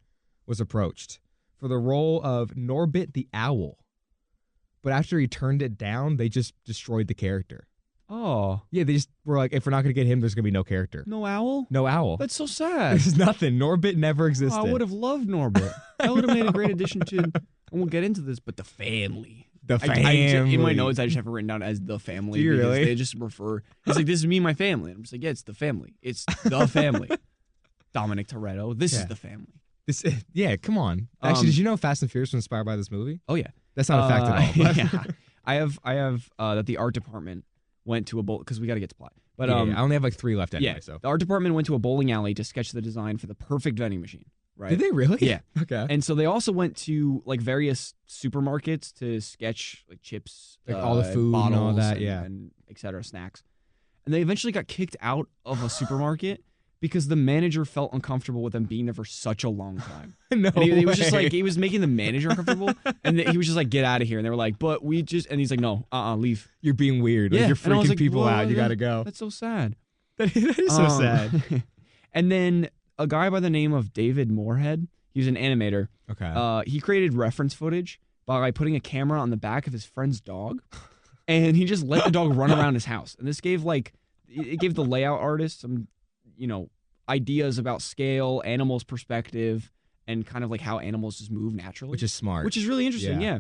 was approached for the role of Norbit the Owl. But after he turned it down, they just destroyed the character. Oh. Yeah, they just were like, if we're not going to get him, there's going to be no character. No owl? No owl. That's so sad. There's nothing. Norbit never existed. I would have loved Norbit. That would have made a great addition to, and we'll get into this, but the family. The In my notes, I just have it written down as the family. Do you because really? They just refer. It's like, this is me and my family. And I'm just like, yeah, it's the family. It's the family. Dominic Toretto. This is the family. Yeah, come on. Actually, did you know Fast and Furious was inspired by this movie? Oh, yeah. That's not a fact at all. But Yeah. I have that the art department went to a bowl, because we got to get to plot. But I only have like 3 left anyway. yeah, So the art department went to a bowling alley to sketch the design for the perfect vending machine. Right? did they really? Yeah. Okay. And so they also went to like various supermarkets to sketch like chips, Like all the food and all bottles, that, yeah. and et cetera, snacks. And they eventually got kicked out of a supermarket because the manager felt uncomfortable with them being there for such a long time. No and he was way. just like, he was making the manager uncomfortable, and he was just like, get out of here. And they were like, but we just, and he's like, no, leave. You're being weird. Yeah. Like, you're And I was freaking like, people well, out. You gotta go. That's so sad. That is so sad. And then a guy by the name of David Moorhead, he was an animator. Okay. He created reference footage by putting a camera on the back of his friend's dog, and he just let the dog run around his house. And this gave it gave the layout artist some, ideas about scale, animals' perspective, and kind of like how animals just move naturally, Which is smart. which is really interesting. Yeah.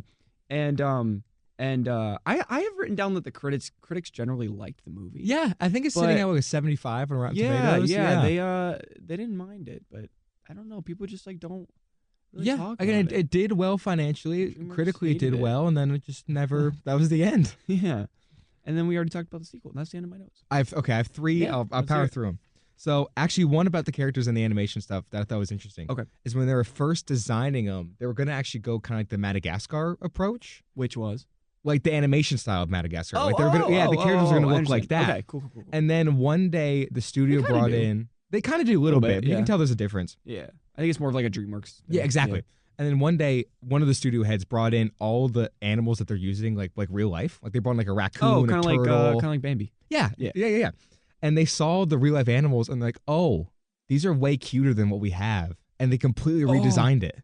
And I have written down that the critics generally liked the movie. Yeah, I think it's sitting at like a 75 on Rotten Tomatoes. Yeah, they didn't mind it, but I don't know. People just like don't. Really talk again, about it did well financially. Critically, it did well, and then it just never. That was the end. Yeah, and then we already talked about the sequel. And that's the end of my notes. I have three. Yeah, I'll power through them. So actually, one about the characters and the animation stuff that I thought was interesting. Okay, is when they were first designing them, they were going to actually go kind of like the Madagascar approach, which was like the animation style of Madagascar. Like they were gonna, the characters were going to look like that. Okay, cool. And then one day the studio brought in. They kind of do a little bit. But you can tell there's a difference. Yeah, I think it's more of like a DreamWorks thing. Yeah, exactly. Yeah. And then one day, one of the studio heads brought in all the animals that they're using, like real life. Like they brought in like a raccoon, a turtle. Kind of like Bambi. Yeah. And they saw the real life animals and they're like, oh, these are way cuter than what we have. And they completely redesigned it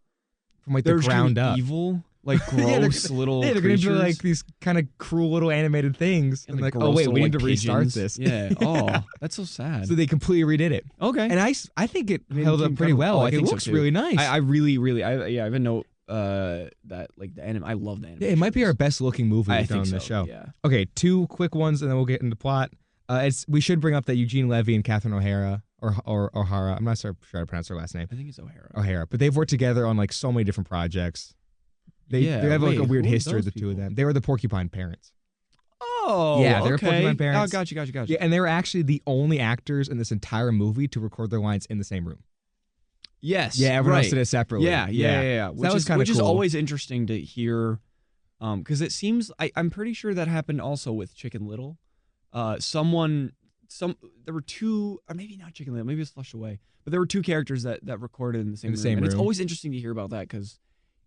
from like the ground up. Evil, like gross little. Yeah, they're creatures. gonna do like these kind of cruel little animated things. And like, oh wait, we need to restart this. Yeah. Oh, that's so sad. So they completely redid it. Okay. And I think it held up pretty well. Like, it looks really nice. I really, I have a note that like the anime. I love the anime. Yeah, it might be our best looking movie we've done on the show. Yeah. Okay, two quick ones, and then we'll get into plot. We should bring up that Eugene Levy and Catherine O'Hara or O'Hara. I'm not sure how to pronounce her last name. I think it's O'Hara. O'Hara, but they've worked together on like so many different projects. They have like a weird history, the two of them. They were the Porcupine Parents. Oh, yeah, they were Porcupine Parents. Oh, got you. Yeah, and they were actually the only actors in this entire movie to record their lines in the same room. Yes. Yeah, everyone else did it separately. Yeah. That was kind of cool. Which is always interesting to hear, because it seems I'm pretty sure that happened also with Chicken Little. There were two, or maybe not Chicken Little, maybe it's Flushed Away, but there were two characters that recorded in the same room. And it's always interesting to hear about that because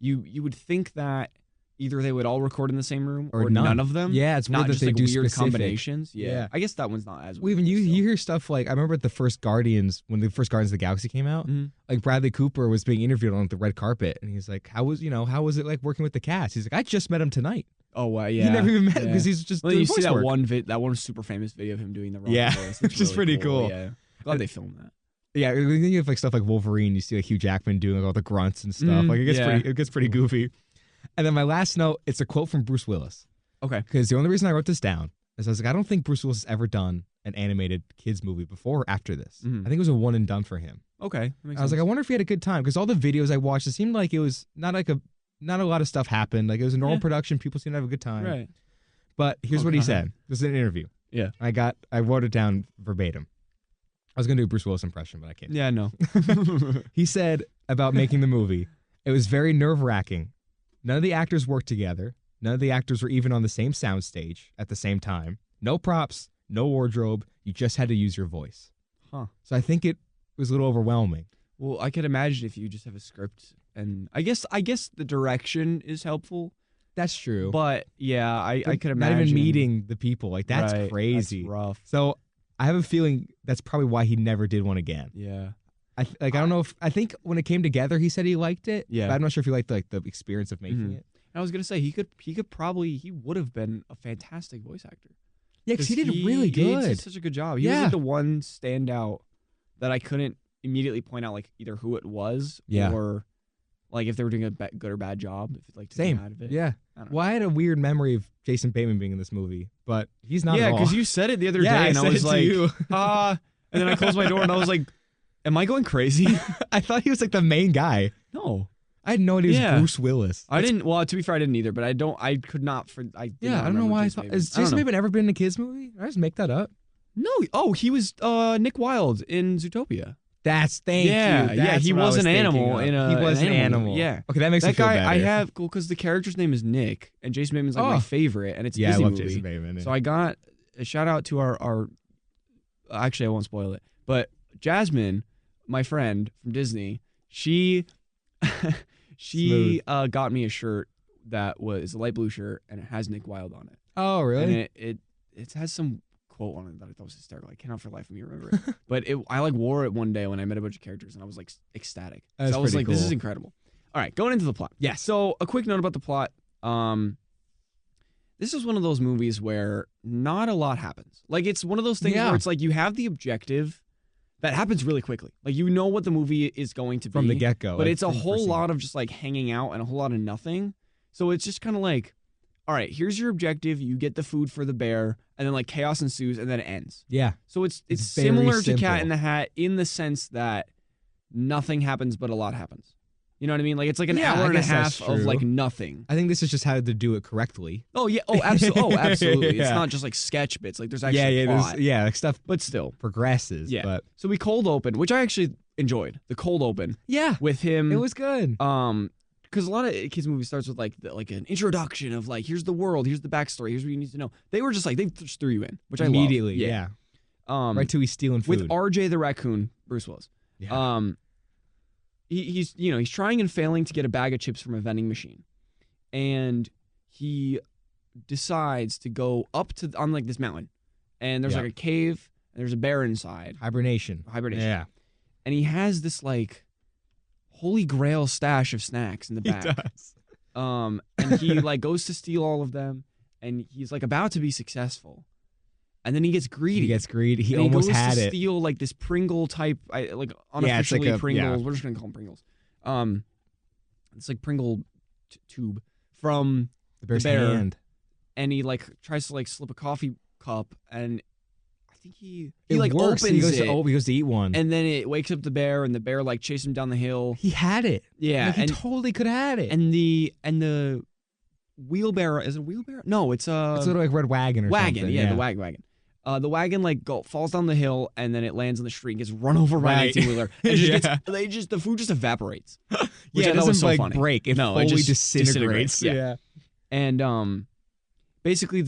you would think that either they would all record in the same room or none of them. Yeah, it's not weird just that they like do weird specific combinations. Yeah. I guess that one's not as weird. Even you hear stuff like, I remember at the first Guardians, when the first Guardians of the Galaxy came out, like Bradley Cooper was being interviewed on the red carpet, and he's like, how was it like working with the cast? He's like, I just met him tonight. Oh, wow, yeah. He never even met him because he's just doing you voice see that work. one super famous video of him doing the wrong voice. Which is pretty cool. Yeah. Glad they filmed that. Yeah, when you have like stuff like Wolverine, you see like Hugh Jackman doing like all the grunts and stuff. Like it gets pretty goofy. And then my last note, it's a quote from Bruce Willis. Okay. Because the only reason I wrote this down is I was like, I don't think Bruce Willis has ever done an animated kids movie before or after this. I think it was a one and done for him. Okay. I was like, I wonder if he had a good time because all the videos I watched, it seemed like it was not a lot of stuff happened. Like it was a normal production. People seemed to have a good time. Right. But here's what he said. This is an interview. Yeah. I wrote it down verbatim. I was going to do a Bruce Willis impression, but I can't. Yeah, no. He said about making the movie, it was very nerve-wracking. None of the actors worked together. None of the actors were even on the same soundstage at the same time. No props, no wardrobe. You just had to use your voice. Huh. So I think it was a little overwhelming. Well, I could imagine if you just have a script, and I guess the direction is helpful. That's true. But yeah, I could imagine. Not even meeting the people. Like that's crazy. That's rough. So I have a feeling that's probably why he never did one again. Yeah. I don't know if I think when it came together, he said he liked it. Yeah. But I'm not sure if he liked like the experience of making it. And I was gonna say he would have been a fantastic voice actor. Yeah, because he did really good. He did such a good job. He was like the one standout that I couldn't immediately point out like either who it was or like if they were doing a good or bad job. If it, like same out of it. Yeah. I had a weird memory of Jason Bateman being in this movie, but he's not. Yeah, because you said it the other day, and I was like, and then I closed my door and I was like, am I going crazy? I thought he was like the main guy. No. I had no idea it was Bruce Willis. I didn't. Well, to be fair, I didn't either. But I could not. I don't know why I thought. Has Jason Bateman ever been in a kids movie? Did I just make that up? No. Oh, he was Nick Wilde in Zootopia. Thank you. Yeah. He was an animal in a. He was an animal. Yeah. Okay, that makes me feel better. That guy I have because the character's name is Nick, and Jason Bateman's like my favorite, and it's a I Disney love movie. Jason Bateman. Yeah. So I got a shout out to our. Actually, I won't spoil it, but Jasmine, my friend from Disney, she got me a shirt that was a light blue shirt and it has Nick Wilde on it. Oh, really? And it has some quote on it that I thought was hysterical. I cannot for the life of me remember it. But I like wore it one day when I met a bunch of characters and I was like ecstatic. So I was like, cool. This is incredible. All right, going into the plot. Yeah. So a quick note about the plot. This is one of those movies where not a lot happens. Like, it's one of those things where it's like you have the objective that happens really quickly. Like, you know what the movie is going to be. From the get-go. But it's a whole lot of just, like, hanging out and a whole lot of nothing. So it's just kind of like, all right, here's your objective. You get the food for the bear, and then, like, chaos ensues, and then it ends. Yeah. So it's similar to Cat in the Hat in the sense that nothing happens, but a lot happens. You know what I mean? Like, it's like an hour and a half of, like, nothing. I think this is just how to do it correctly. Oh, yeah. Oh, absolutely. It's not just, like, sketch bits. Like, there's actually plot. Like stuff but still. Progresses. Yeah. But. So we cold open, which I actually enjoyed. The cold open. Yeah. With him. It was good. Because a lot of kids' movies starts with, like, an introduction of, like, here's the world, here's the backstory, here's what you need to know. They were just, like, they just threw you in, which I love. Immediately, yeah. Right till he's stealing food. With RJ the raccoon, Bruce Willis. Yeah. He's trying and failing to get a bag of chips from a vending machine, and he decides to go up on like this mountain, and there's like a cave, and there's a bear inside. Hibernation. Yeah. And he has this like holy grail stash of snacks in the back. He does. And he like goes to steal all of them, and he's like about to be successful. And then he gets greedy. He almost had it. He goes to steal like this Pringle type, like unofficially Pringles. We're just gonna call them Pringles. It's like Pringle tube from the bear's bear, hand. And he like tries to like slip a coffee cup, and I think he like works. He goes to eat one, and then it wakes up the bear, and the bear like chases him down the hill. He had it. Yeah, like, he totally could have had it. And the wheelbarrow, is it a wheelbarrow? No, it's a sort of like red wagon or something. Yeah, the wagon. The wagon like falls down the hill, and then it lands on the street and gets run over by an 18-wheeler. And the food just evaporates. Which it doesn't so like funny. break. It fully disintegrates. Yeah. And basically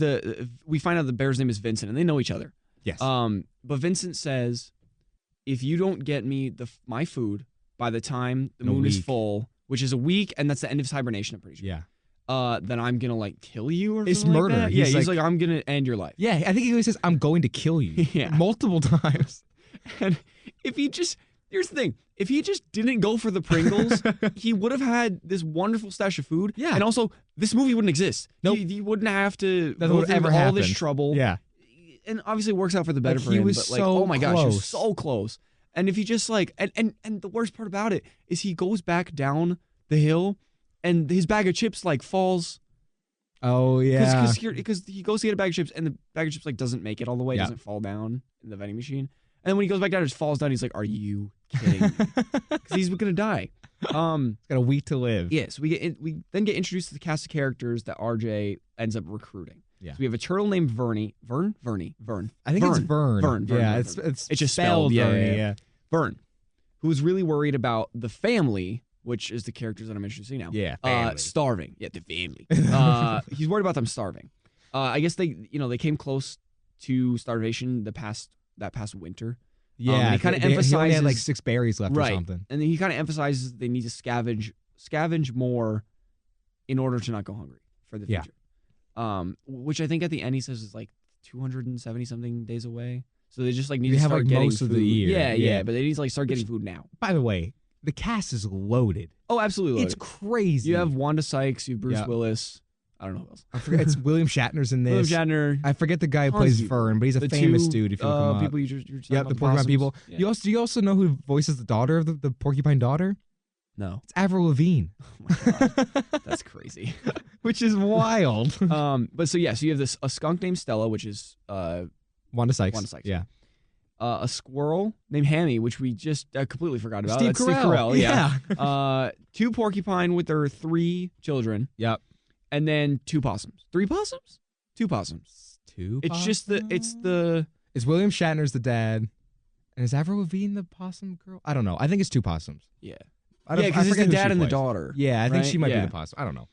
we find out the bear's name is Vincent, and they know each other. Yes. But Vincent says, if you don't get me my food by the time the moon is full, which is a week, and that's the end of his hibernation, I'm pretty sure. Yeah. Then I'm gonna like kill you or it's something murder. Like that. Yeah, he's like I'm gonna end your life. Yeah, I think he always says I'm going to kill you. Yeah, multiple times. And here's the thing: if he just didn't go for the Pringles, he would have had this wonderful stash of food. Yeah, and also this movie wouldn't exist. Nope. He wouldn't have to go through all this trouble. Yeah, and obviously it works out for the better for him. He was but so oh my gosh, he was close. so close. And if he just like and the worst part about it is he goes back down the hill, and his bag of chips like falls. Oh yeah, because he goes to get a bag of chips, and the bag of chips like doesn't make it all the way, doesn't fall down in the vending machine, and then when he goes back down, it just falls down. He's like, "Are you kidding me?" Because he's gonna die. He's got a week to live. Yeah, so we then get introduced to the cast of characters that RJ ends up recruiting. Yeah, so we have a turtle named Vern. I think it's Vern. Vern. Yeah, Vern. It's just spelled Vern. Yeah. Vern, who's really worried about the family, which is the characters that I'm introducing now. Yeah, starving. Yeah, the family. He's worried about them starving. I guess they came close to starvation that past winter. Yeah, he kind of emphasizes he only had like 6 berries left or something. And then he kind of emphasizes they need to scavenge more in order to not go hungry for the future. Which I think at the end he says is like 270 something days away. So they just like need to start like getting most food. of the year. Yeah, but they need to like start getting food now. By the way, the cast is loaded. Oh, absolutely loaded. It's crazy. You have Wanda Sykes, you have Bruce Willis. I don't know who else. I forget. It's William Shatner's in this. William Shatner. I forget the guy who plays Vern, but he's a famous dude. If you look him up. People you're the Porcupine people. Yeah. Do you also know who voices the daughter of the Porcupine daughter? No. It's Avril Lavigne. Oh my god, that's crazy. Which is wild. But so you have a skunk named Stella, which is Wanda Sykes. Yeah. A squirrel named Hammy, which we just completely forgot about. Steve Carell. Yeah. 2 porcupine with their 3 children. Yep. And then 2 possums. 3 possums? 2 possums. 2 It's possums? just It's William Shatner's the dad. And is Avril Lavigne the possum girl? I don't know. I think it's 2 possums. Yeah. Because it's the dad and the daughter. Yeah, I think right? she might be the possum. I don't know.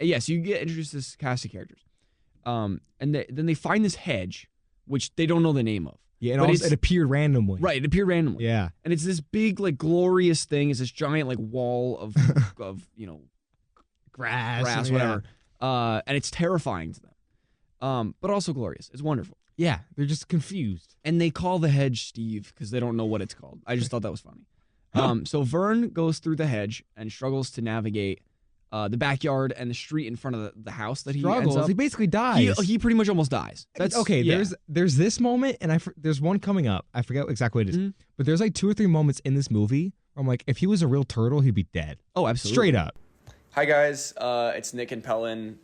So you get introduced to this cast of characters. And then they find this hedge, which they don't know the name of. Yeah, and also it appeared randomly. Right, it appeared randomly. Yeah. And it's this big, like, glorious thing. It's this giant, like, wall of grass, whatever. And it's terrifying to them. But also glorious. It's wonderful. Yeah, they're just confused. And they call the hedge Steve because they don't know what it's called. I just thought that was funny. So Vern goes through the hedge and struggles to navigate the backyard and the street in front of the house that he ends up. He basically dies. He pretty much almost dies. That's okay. Yeah. There's this moment, and there's one coming up. I forget exactly what it is, but there's like 2 or 3 moments in this movie where I'm like, if he was a real turtle, he'd be dead. Oh, absolutely. Straight up. Hi guys, it's Nick and Pelton.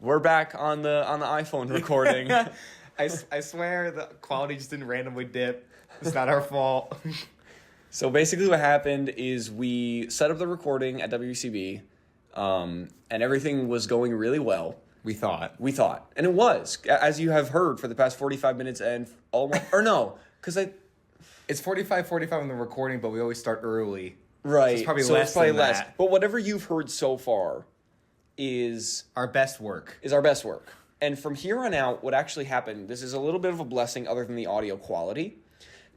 We're back on the iPhone recording. I swear the quality just didn't randomly dip. It's not our fault. So basically what happened is we set up the recording at WCB, and everything was going really well. We thought. And it was, as you have heard for the past 45 minutes and almost, or no, because It's 45 on the recording, but we always start early. Right. So it's probably less than that. But whatever you've heard so far is our best work. And from here on out, what actually happened, this is a little bit of a blessing other than the audio quality,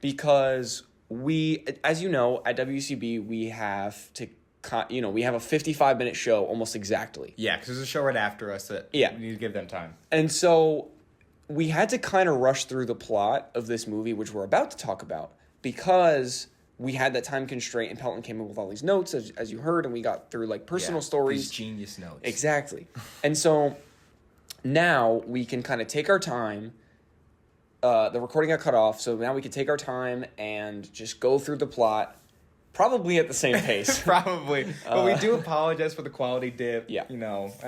because we, as you know, at WCB, we have to, we have a 55-minute show almost exactly. Yeah, because there's a show right after us that we need to give them time. And so we had to kind of rush through the plot of this movie, which we're about to talk about, because we had that time constraint, and Pelton came in with all these notes, as you heard, and we got through, like, personal stories. These genius notes. Exactly. And so now we can kind of take our time. The recording got cut off, so now we can take our time and just go through the plot, probably at the same pace. Probably. But we do apologize for the quality dip. Yeah. I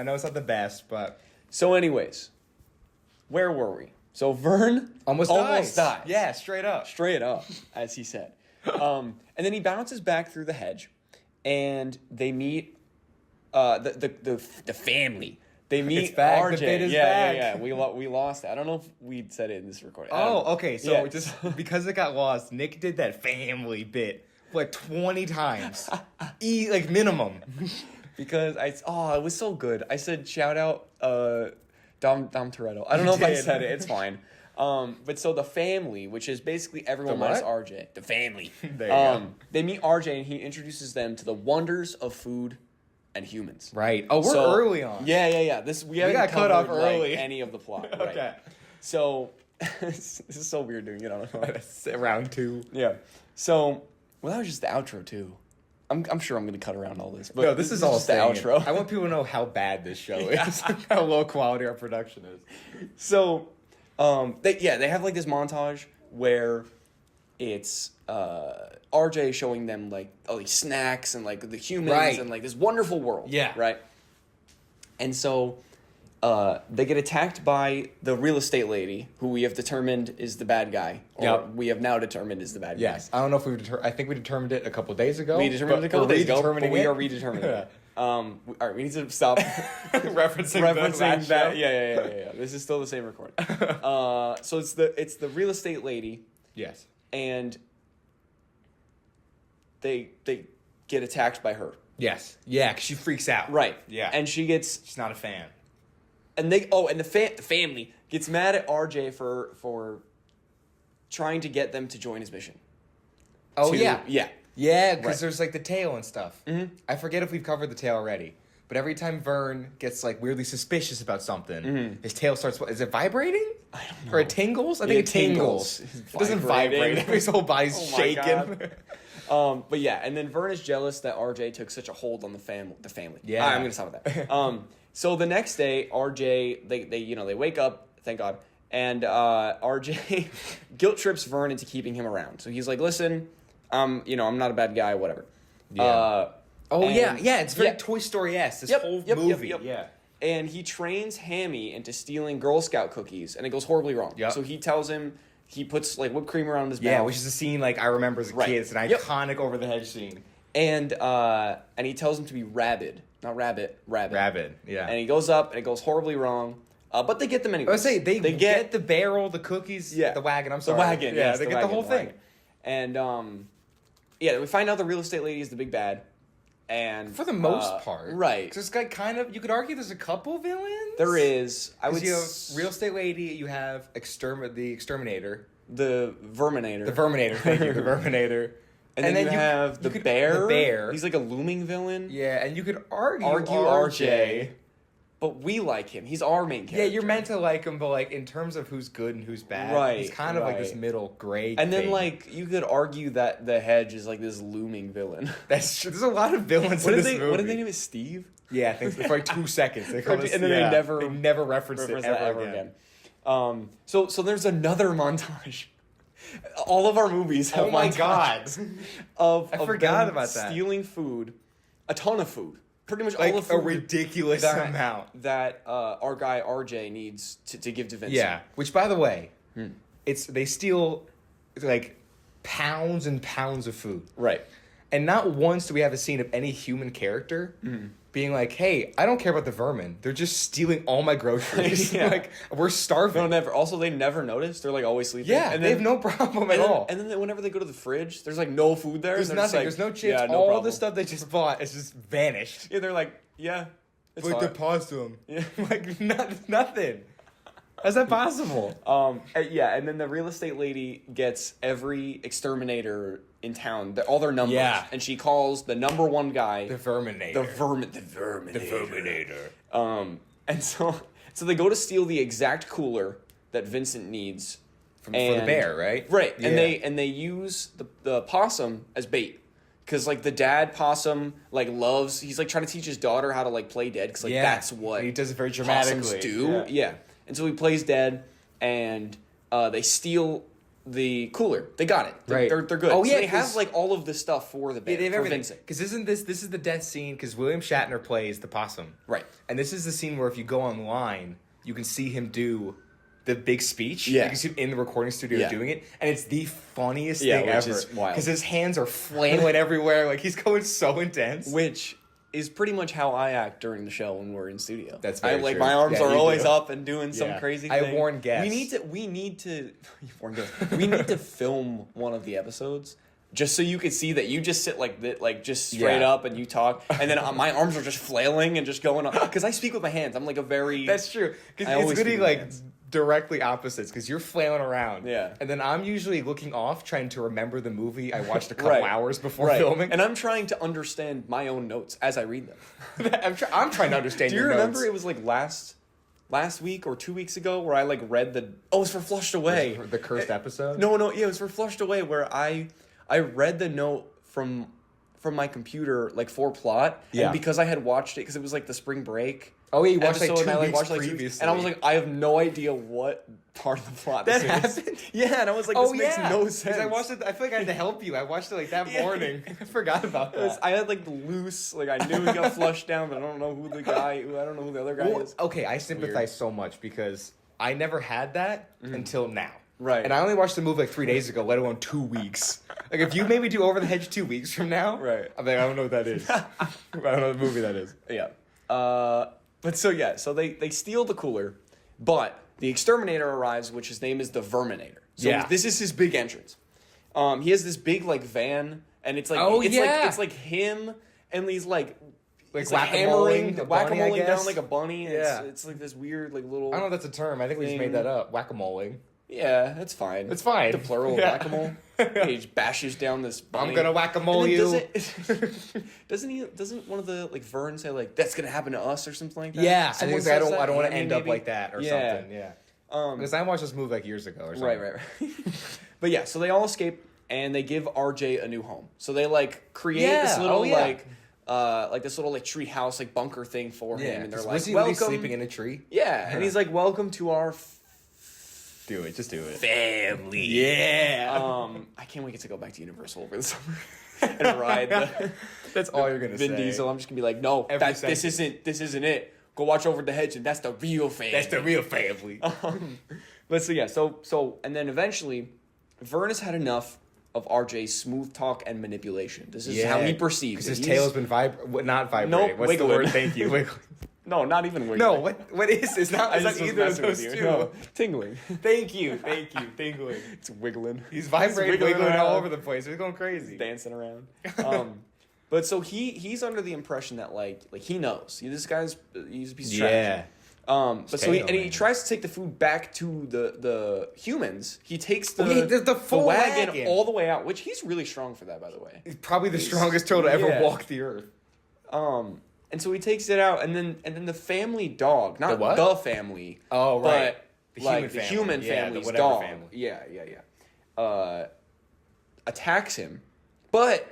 know it's not the best, but... So anyways, where were we? So Vern almost dies. Yeah, straight up. Straight up, as he said. And then he bounces back through the hedge, and they meet the family. They meet it's back. RJ. The bit is back. Yeah. We lost it. I don't know if we'd said it in this recording. Oh, okay. So just because it got lost, Nick did that family bit like 20 times, like minimum. Because it was so good. I said shout out Dom Toretto. I don't know if I said it. It's fine. But so the family, which is basically everyone minus RJ, the family. There you go. They meet RJ and he introduces them to the wonders of food and humans. Right. Oh, we're early on. Yeah. We got cut off early. Like, any of the plot. Okay. Right? So this is so weird doing it on a phone. Round 2. Yeah. So that was just the outro too. I'm sure I'm going to cut around all this. But no, this is all just the outro. I want people to know how bad this show is, how low quality our production is. So, they have like this montage where it's RJ showing them like all these snacks and like the humans and like this wonderful world. Yeah. Right. And so they get attacked by the real estate lady, who we have determined is the bad guy. Or we have now determined is the bad guy. Yes. I don't know if I think we determined it a couple days ago. We determined it a couple days ago, but we are redetermining it. All right, we need to stop referencing that. Yeah. This is still the same recording. So it's the real estate lady. Yes. And they get attacked by her. Yes. Yeah, because she freaks out. Right. Yeah. And she's not a fan. And the family gets mad at RJ for trying to get them to join his mission. Oh, yeah. Yeah, because there's like the tail and stuff. Mm-hmm. I forget if we've covered the tail already. But every time Vern gets like weirdly suspicious about something, his tail starts. Is it vibrating? I don't know. Or it tingles? I think it tingles. It doesn't vibrate. His whole body's shaking. But yeah, and then Vern is jealous that RJ took such a hold on the family. Yeah, I'm gonna stop with that. So the next day, RJ they wake up, thank God, and RJ guilt trips Vern into keeping him around. So he's like, listen, I'm not a bad guy, whatever. Yeah. It's very Toy Story-esque, this whole movie. Yeah. And he trains Hammy into stealing Girl Scout cookies, and it goes horribly wrong. Yep. So he tells him, he puts like whipped cream around his mouth. Yeah, which is a scene like I remember as a kid. It's an iconic over-the-hedge scene. And he tells him to be rabid. Not rabbit, rabid. Rabid, yeah. And he goes up, and it goes horribly wrong. But they get them anyway. I would say they get the barrel, the cookies, the wagon. I'm sorry. The wagon, yeah. They get the whole thing. And, we find out the real estate lady is the big bad. And for the most part. Right. Because this guy kind of, you could argue there's a couple villains. There is. You have real estate lady, you have the exterminator. the Verminator. The Verminator, thank you. The Verminator. And then you have the Bear. The Bear. He's like a looming villain. Yeah, and you could argue RJ. But we like him. He's our main character. Yeah, you're meant to like him, but like in terms of who's good and who's bad, right, he's kind of like this middle gray. And then thing. like you could argue that the Hedge is like this looming villain. That's true. There's a lot of villains in this movie. What did they name it? Steve? Yeah, I think so. For like 2 seconds. They call and then they never referenced it ever again. So there's another montage. All of our movies have oh my god I forgot them about that. Stealing food, a ton of food. Pretty much like all the food a ridiculous amount that our guy RJ needs to give to Vincent. Yeah, which by the way, they steal like pounds and pounds of food. Right. And not once do we have a scene of any human character being like, "Hey, I don't care about the vermin. They're just stealing all my groceries. Like we're starving." No, never. Also, they never notice. They're like always sleeping. Yeah, and they have no problem at all. And then whenever they go to the fridge, there's like no food there. There's nothing. There's no chips. All the stuff they just bought is just vanished. Yeah, they're like, it's like the pasta. Yeah, like nothing. How's that possible? And then the real estate lady gets every exterminator in town, all their numbers, and she calls the number one guy the Verminator. The Verminator. And so they go to steal the exact cooler that Vincent needs for the bear, right? Right, yeah. and they use the possum as bait. Because, like, the dad possum, like, he's, like, trying to teach his daughter how to, like, play dead. Because, like, that's what he does it very dramatically. Possums do. Yeah. And so he plays dead, and they steal the cooler. They got it. They're good. Oh, so yeah. they have, like, all of the stuff for the bear, they have for everything. Vincent. Because this is the death scene, because William Shatner plays the possum. Right. And this is the scene where if you go online, you can see him do the big speech. Yeah. You can see him in the recording studio doing it. And it's the funniest thing which ever. Is wild. Because his hands are flailing everywhere. Like, he's going so intense. Which is pretty much how I act during the show when we're in studio. That's very true. My arms are always up and doing some crazy thing. I warn guests. We need to film one of the episodes. Just so you could see that you just sit like that, like just straight up and you talk, and then my arms are just flailing and just going on. Because I speak with my hands. I'm like a very... That's true. Because it's really like directly opposites. Because you're flailing around. Yeah. And then I'm usually looking off, trying to remember the movie I watched a couple hours before filming. And I'm trying to understand my own notes as I read them. I'm trying to understand your notes. Do you remember it was like last week or 2 weeks ago where I like read it was for Flushed Away. The cursed episode? No, it was for Flushed Away where I read the note from my computer like for plot, and because I had watched it because it was like the spring break. Oh yeah, you watched like 2 and weeks previously, and I was like, I have no idea what part of the plot that this happened. Is. Yeah, and I was like, this makes no sense. I watched it. I feel like I had to help you. I watched it like that morning. I forgot about that. I had like loose, like I knew he got flushed down, but I don't know who the other guy is. Okay, I sympathize so much because I never had that until now. Right. And I only watched the movie like 3 days ago, let alone 2 weeks. Like, if you made me do Over the Hedge 2 weeks from now, right. I'm like, I don't know what that is. I don't know the movie that is. Yeah. So they steal the cooler, but the exterminator arrives, which his name is the Verminator. So this is his big entrance. He has this big, like, van, and it's like, it's like him, and he's like whack-a-moling down like a bunny. And it's like this weird, like, little... I don't know if that's a term. I think we just made that up. Whack-a-moling. Yeah, that's fine. It's fine. The plural of whack-a-mole. He just bashes down this bunny. I'm gonna whack-a-mole you. Doesn't one of the like Vern say like that's gonna happen to us or something like that? Yeah, Someone I don't want to end up like that or something. Yeah. Because I watched this movie like years ago or something. Right. But yeah, so they all escape and they give RJ a new home. So they like create this little like this little like tree house like bunker thing for him, and they're like, welcome. Was he sleeping in a tree? Yeah, and he's like, welcome to our. Do it. Just do it. Family. Yeah. I can't wait to go back to Universal over the summer and ride. That's all you're gonna say. Vin Diesel. I'm just gonna be like, no, this isn't it. Go watch Over the Hedge, and that's the real family. That's the real family. But so and then eventually, Vern has had enough of RJ's smooth talk and manipulation. This is how he perceives it. Because his tail has been not vibrating. No, what's wiggling. the word? Thank you. Wiggling. No, not even wiggling. No, what is this? Not either of those two. No, tingling. Thank you, tingling. It's wiggling. He's vibrating, wiggling all over the place. He's going crazy, dancing around. But so he's under the impression that like he knows. He's a piece of trash. But so he tries to take the food back to the humans. He takes the full wagon all the way out, which he's really strong for that, by the way. He's probably the strongest turtle to ever walk the earth. And so he takes it out, and then the family dog, not the family. Oh, right. But the human family's dog. Family. Yeah. Attacks him, but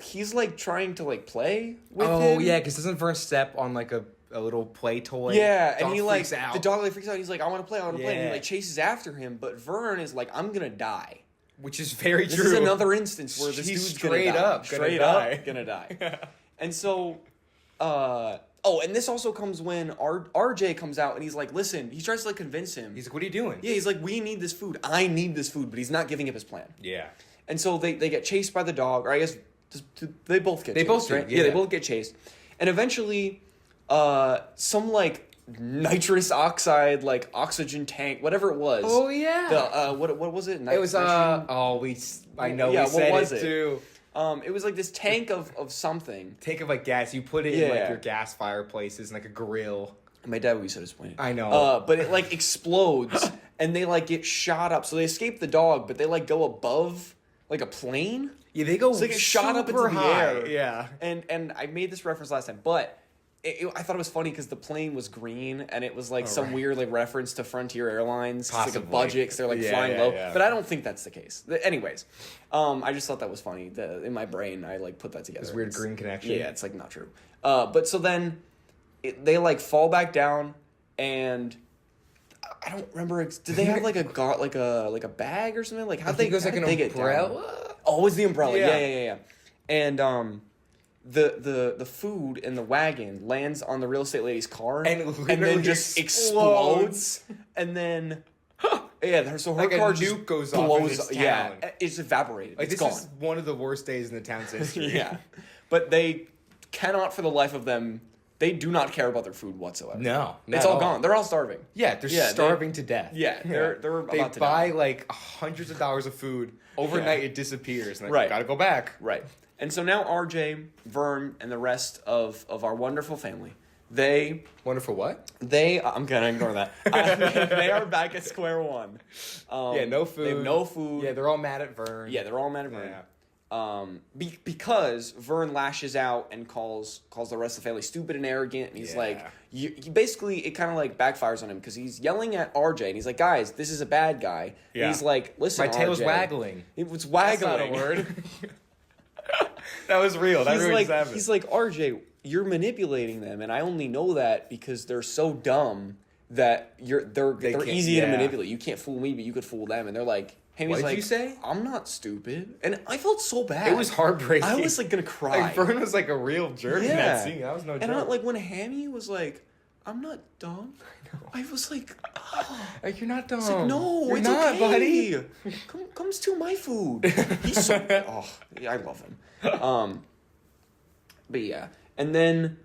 he's like trying to like play with him. Oh yeah, because doesn't Vern step on like a little play toy? Yeah, and he like the dog like freaks out. He's like, I want to play, and he like chases after him. But Vern is like, I'm gonna die, which is very true. This is another instance where this dude's straight up gonna die. And so, and this also comes when RJ comes out and he's like, listen, he tries to like convince him. He's like, what are you doing? Yeah, he's like, we need this food. I need this food, but he's not giving up his plan. Yeah. And so they get chased by the dog, or I guess they both get chased. Right? Yeah, they both get chased. And eventually, some like nitrous oxide, like oxygen tank, whatever it was. Oh yeah. What was it? It was I know we said it too. It was like this tank of something. Tank of like gas. You put it in like your gas fireplaces and like a grill. My dad would be so disappointed. I know. But it like explodes and they like get shot up. So they escape the dog, but they like go above like a plane. Yeah, they go. So they get shot up into the air. Yeah. And I made this reference last time, but I thought it was funny because the plane was green and it was like some weird like reference to Frontier Airlines. It's like a budget because they're like flying low. Yeah. But I don't think that's the case. Anyways, I just thought that was funny. In my brain, I like put that together. This weird green connection. Yeah, it's like not true. But so then they like fall back down and I don't remember. Did they have like a bag or something? Like how they goes like an umbrella? Oh, it was the umbrella. Yeah. And the food in the wagon lands on the real estate lady's car and then just explodes. And then so her like car a just nuke goes blows off in this town. Yeah, it's evaporated. Like, it's this gone. is one of the worst days in the town's history. Yeah. But they cannot for the life of them. They do not care about their food whatsoever. No, it's all gone. They're all starving. Yeah, they're starving to death. Yeah, they're about to buy die. like hundreds of dollars of food overnight. It disappears, and right. Gotta go back. Right, and so now RJ, Vern, and the rest of our wonderful family, they wonderful what? I'm gonna ignore that. They are back at square one. No food. They have no food. Yeah, they're all mad at Vern. Yeah. Because Vern lashes out and calls the rest of the family stupid and arrogant, and he's like, he basically, it kind of like backfires on him because he's yelling at RJ, and he's like, guys, this is a bad guy. Yeah. And he's like, listen, my tail's waggling. It was waggling. That's not a word. That was real. That really happened. He's like, RJ, you're manipulating them, and I only know that because they're so dumb that they're easy to manipulate. You can't fool me, but you could fool them, and they're like. What did you say? I'm not stupid. And I felt so bad. It was heartbreaking. I was like going to cry. Like Vern was like a real jerk in that scene. That was no joke. And like when Hammy was like, I'm not dumb. I was like, like, you're not dumb. It's like, no, you're it's not, okay. buddy. Come steal my food. He's so I love him. But yeah. And then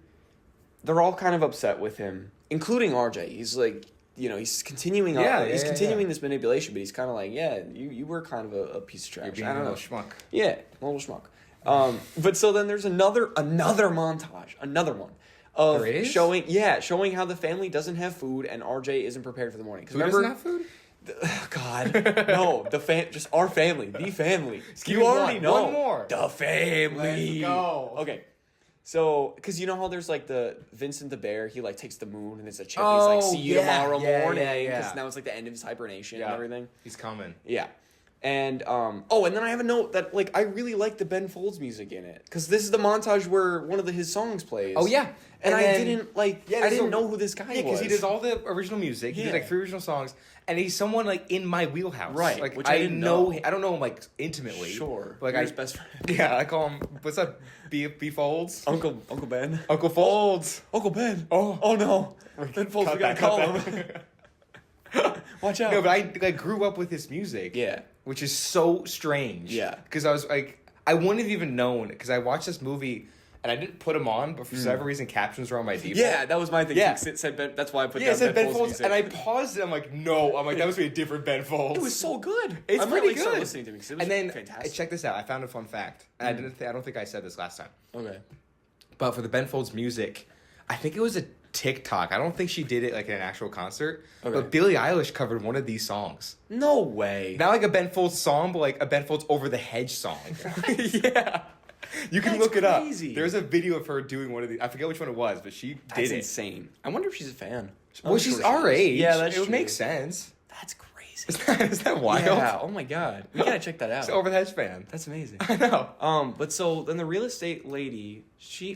they're all kind of upset with him, including RJ. He's like, he's continuing he's continuing this manipulation, but he's kind of like, you were kind of a piece of trash. You're being a little schmuck. Yeah, a little schmuck. But so then there's another montage, another one of showing how the family doesn't have food and RJ isn't prepared for the morning. Who doesn't have food? God, no, just our family, the family. You already know. One more. The family. Let's go. Okay. So, because you know how there's like the Vincent the Bear, he like takes the moon and it's a chip. He's like, see you tomorrow morning. Because now it's like the end of his hibernation and everything. He's coming. Yeah. And, and then I have a note that like I really like the Ben Folds music in it. Because this is the montage where one of his songs plays. Oh, yeah. And I didn't know who this guy was. Yeah, because he did all the original music. He did like 3 original songs. And he's someone like in my wheelhouse. Right. Like, which I didn't know. I don't know him like intimately. Sure. But, like, his best friend. Yeah, I call him, what's up, B Folds? Uncle Ben. Uncle Folds. Uncle Ben. Oh no. Ben Folds, we gotta call him. Watch out. No, but I grew up with his music. Yeah. Which is so strange. Yeah. Because I was like, I wouldn't have even known, because I watched this movie and I didn't put them on, but for whatever reason, captions were on my default. Yeah, that was my thing. Yeah. It said Ben, that's why I put down Ben Folds. music. And I paused it. I'm like, no. I'm like, that must be a different Ben Folds. It was so good. It's pretty good. Start listening to me because it was fantastic. Check this out. I found a fun fact. And I don't think I said this last time. Okay. But for the Ben Folds music, I think it was TikTok. I don't think she did it like in an actual concert. Okay. But Billie Eilish covered one of these songs. No way. Not like a Ben Folds song, but like a Ben Folds Over the Hedge song. Yeah. You can look it up. There's a video of her doing one of these. I forget which one it was, but she did it. That's insane. I wonder if she's a fan. Well, she's our age. Yeah, that's It would make sense. That's crazy. Is that wild? Yeah. Oh my god. We gotta check that out. She's an Over the Hedge fan. That's amazing. I know. But so then the real estate lady,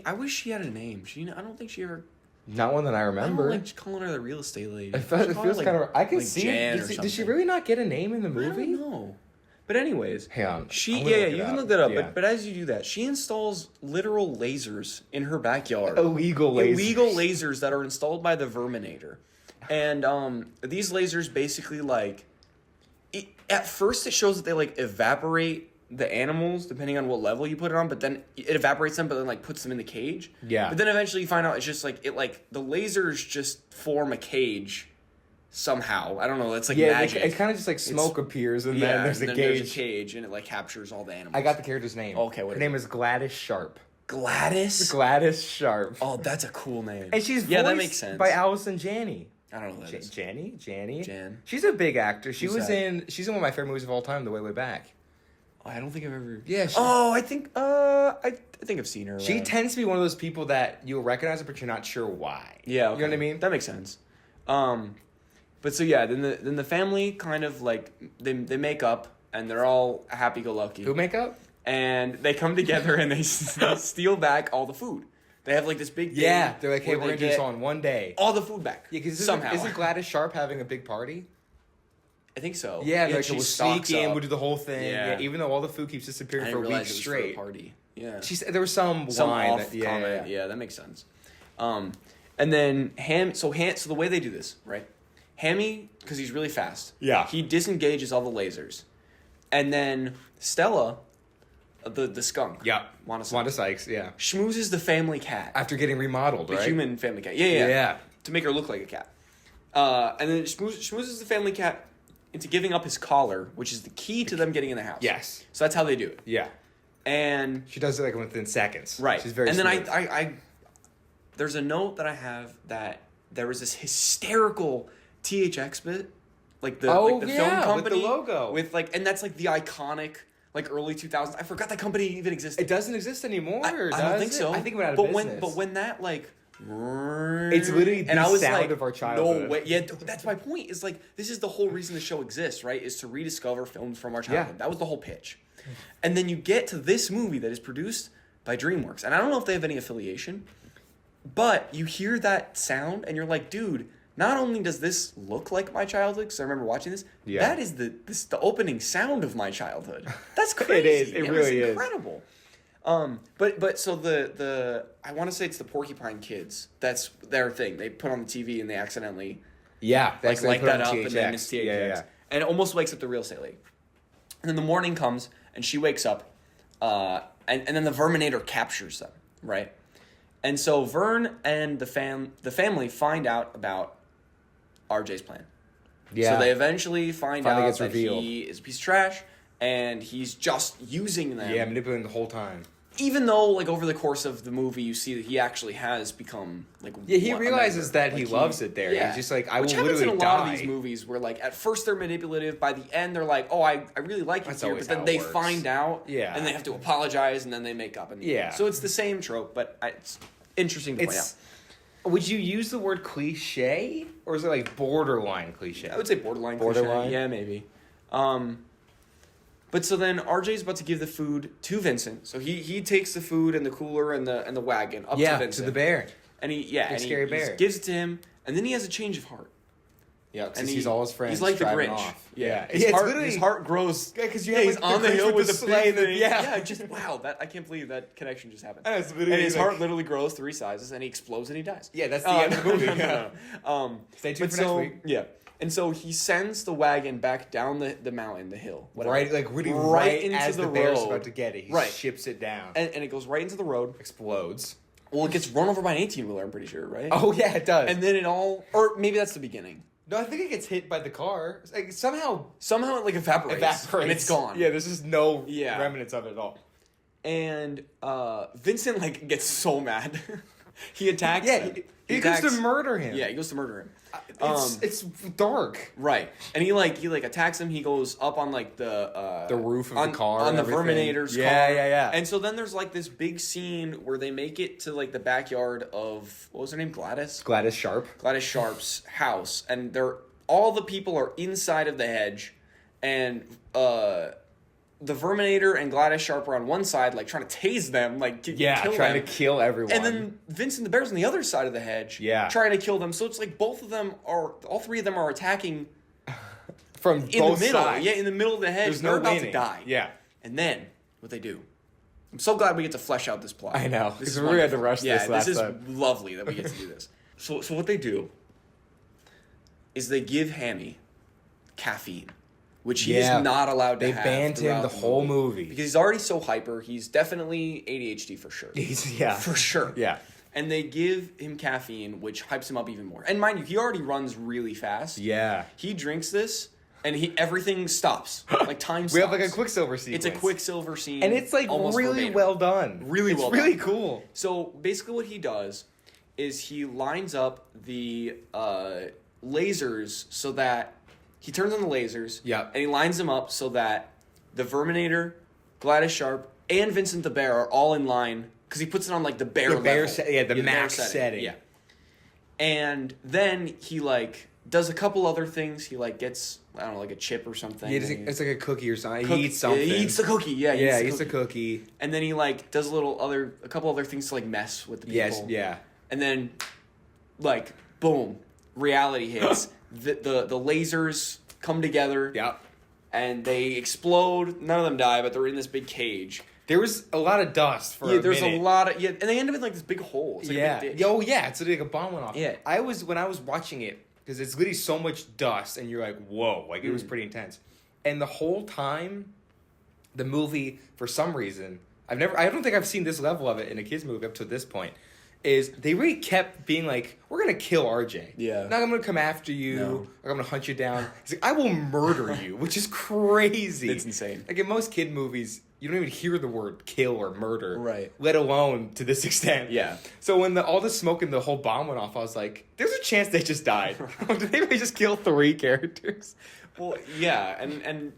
I wish she had a name. I don't think she ever. Not one that I remember. I don't like calling her the real estate lady. It feels kind of. I can see. Jan Did she really not get a name in the movie? I don't know. But anyways, hang on. You can look that up. Yeah. But as you do that, she installs literal lasers in her backyard. Illegal lasers that are installed by the Verminator, and these lasers basically at first it shows that they like evaporate the animals depending on what level you put it on, but then it evaporates them, but then like puts them in the cage. Yeah. But then eventually you find out it's just like the lasers just form a cage. Somehow, I don't know. It's like magic. It's kind of just like smoke appears, and then there's a cage. There's a cage, and it like captures all the animals. I got the character's name. Okay, her name is Gladys Sharp. Gladys Sharp. Oh, that's a cool name. And she's that makes sense. By Allison Janney. I don't know who that is. Jan. She's a big actor. She's in one of my favorite movies of all time, The Way Back. Oh, I don't think I've ever. Yeah. I think I've seen her. She tends to be one of those people that you'll recognize her, but you're not sure why. Yeah. Okay. You know what I mean? That makes sense. But so yeah, then the family kind of like they make up and they're all happy-go-lucky. Who make up? And they come together and they steal back all the food. They have like this big thing. Yeah, they're like, hey, we're gonna do this on one day. All the food back. Yeah, because somehow isn't Gladys Sharp having a big party? I think so. Yeah, like we'll sneak in, we'll do the whole thing. Yeah. Even though all the food keeps disappearing for weeks straight. For a party. Yeah. There was some line off comment. Yeah, that makes sense. And then So the way they do this, right? Hammy, because he's really fast. Yeah. He disengages all the lasers. And then Stella, the skunk. Yeah. Wanda Sykes, yeah. Schmoozes the family cat. After getting remodeled, right? The human family cat. Yeah. To make her look like a cat. And then schmoozes the family cat into giving up his collar, which is the key to them getting in the house. Yes. So that's how they do it. Yeah. And she does it like within seconds. Right. She's very smooth. And then I there's a note that I have that there was this hysterical THX bit, like the film company with the logo, and that's like the iconic like early 2000s. I forgot that company even existed. It doesn't exist anymore. I don't think so. I think it went out of business. But when that like, it's literally the sound of our childhood. No way. Yeah, that's my point. Is like this is the whole reason the show exists, right? Is to rediscover films from our childhood. Yeah. That was the whole pitch. And then you get to this movie that is produced by DreamWorks, and I don't know if they have any affiliation, but you hear that sound and you're like, dude. Not only does this look like my childhood, because I remember watching this, that is the opening sound of my childhood. That's crazy. It is. It really is incredible. But so the I want to say it's the Porcupine Kids. That's their thing. They put on the TV and they accidentally like that up and then it's THX. Yeah. And it almost wakes up the real estate lady. And then the morning comes and she wakes up, and then the Verminator captures them, right? And so Vern and the family find out about RJ's plan. Yeah. So they eventually find out that he is a piece of trash and he's just using them. Yeah, manipulating the whole time. Even though, like, over the course of the movie, you see that he actually has become, like... Yeah, he realizes that he loves it there. Yeah. He's just like, I will literally die. Which happens in a lot of these movies where, like, at first they're manipulative. By the end, they're like, oh, I really like you here. But then they find out. Yeah. And they have to apologize, and then they make up. So it's the same trope, but it's interesting to point out. Would you use the word cliche? Or is it, like, borderline cliche? I would say borderline cliche. Yeah, maybe. But so then RJ's about to give the food to Vincent. So he takes the food and the cooler and the wagon up to Vincent. To the bear. And he scary bear. Gives it to him, and then he has a change of heart. Yeah, because he's all his friends. He's like the Grinch. Off. Yeah. His heart grows. Yeah, because he's on the hill with the sleigh. Yeah, just wow. I can't believe that connection just happened. And his heart literally grows 3 sizes, and he explodes and he dies. Yeah, that's the end of the movie. No. Stay tuned for next week. Yeah. And so he sends the wagon back down the mountain, the hill. Whatever. Right into as the bear's about to get it. He ships it down. And it goes right into the road. Explodes. Well, it gets run over by an 18-wheeler, I'm pretty sure, right? Oh, yeah, it does. And then or maybe that's the beginning. No, I think it gets hit by the car. Like, somehow it like evaporates. And it's gone. Yeah, there's just no remnants of it at all. And Vincent like gets so mad. He attacks them. He goes to murder him. Yeah, he goes to murder him. It's dark. Right. And he attacks him. He goes up on like the roof of the car. On the everything. Verminator's car. Yeah. And so then there's like this big scene where they make it to like the backyard of, what was her name? Gladys Sharp's house. And all the people are inside of the hedge. And the Verminator and Gladys Sharp are on one side, like trying to tase them, like kill trying them. to kill everyone. And then Vincent the Bear's on the other side of the hedge, trying to kill them. So it's like all three of them are attacking from in both the middle. sides. Yeah, in the middle of the hedge. They're about to die. Yeah. And then what they do. I'm so glad we get to flesh out this plot. I know. This Because is we really had to rush this last this is time. lovely that we get to do this. So what they do is they give Hammy caffeine, which he is not allowed to have. They banned him the whole movie. Because he's already so hyper. He's definitely ADHD for sure. For sure. Yeah. And they give him caffeine, which hypes him up even more. And mind you, he already runs really fast. Yeah. He drinks this, and everything stops. Like time stops. We have like a Quicksilver sequence. It's a Quicksilver scene. And it's like really verbatim. well done. It's really cool. So basically what he does is he lines up the lasers so that he turns on the lasers. Yeah. And he lines them up so that the Verminator, Gladys Sharp, and Vincent the Bear are all in line because he puts it on like the bear level. The max setting. Yeah. And then he like does a couple other things. He like gets, I don't know, like a chip or something. Yeah, it's like a cookie or something. He eats something. He eats the cookie. Yeah, he eats the cookie. And then he like does a couple other things to like mess with the people. Yes, yeah. And then like boom, reality hits. the lasers come together. Yep. And they explode. None of them die, but they're in this big cage. There was a lot of dust for a minute. There's a lot of and they end up in like this big hole. It's like a big ditch. It's like a bomb went off. Yeah. When I was watching it, because it's literally so much dust, and you're like, whoa, like it was pretty intense. And the whole time, the movie, for some reason, I don't think I've seen this level of it in a kids movie up to this point. Is they really kept being like, we're gonna kill RJ. Yeah. Now I'm gonna come after you. Or I'm gonna hunt you down. He's like, I will murder you, which is crazy. It's insane. Like in most kid movies, you don't even hear the word kill or murder. Right. Let alone to this extent. Yeah. So when all the smoke and the whole bomb went off, I was like, there's a chance they just died. Did they really just kill 3 characters? Well, yeah, and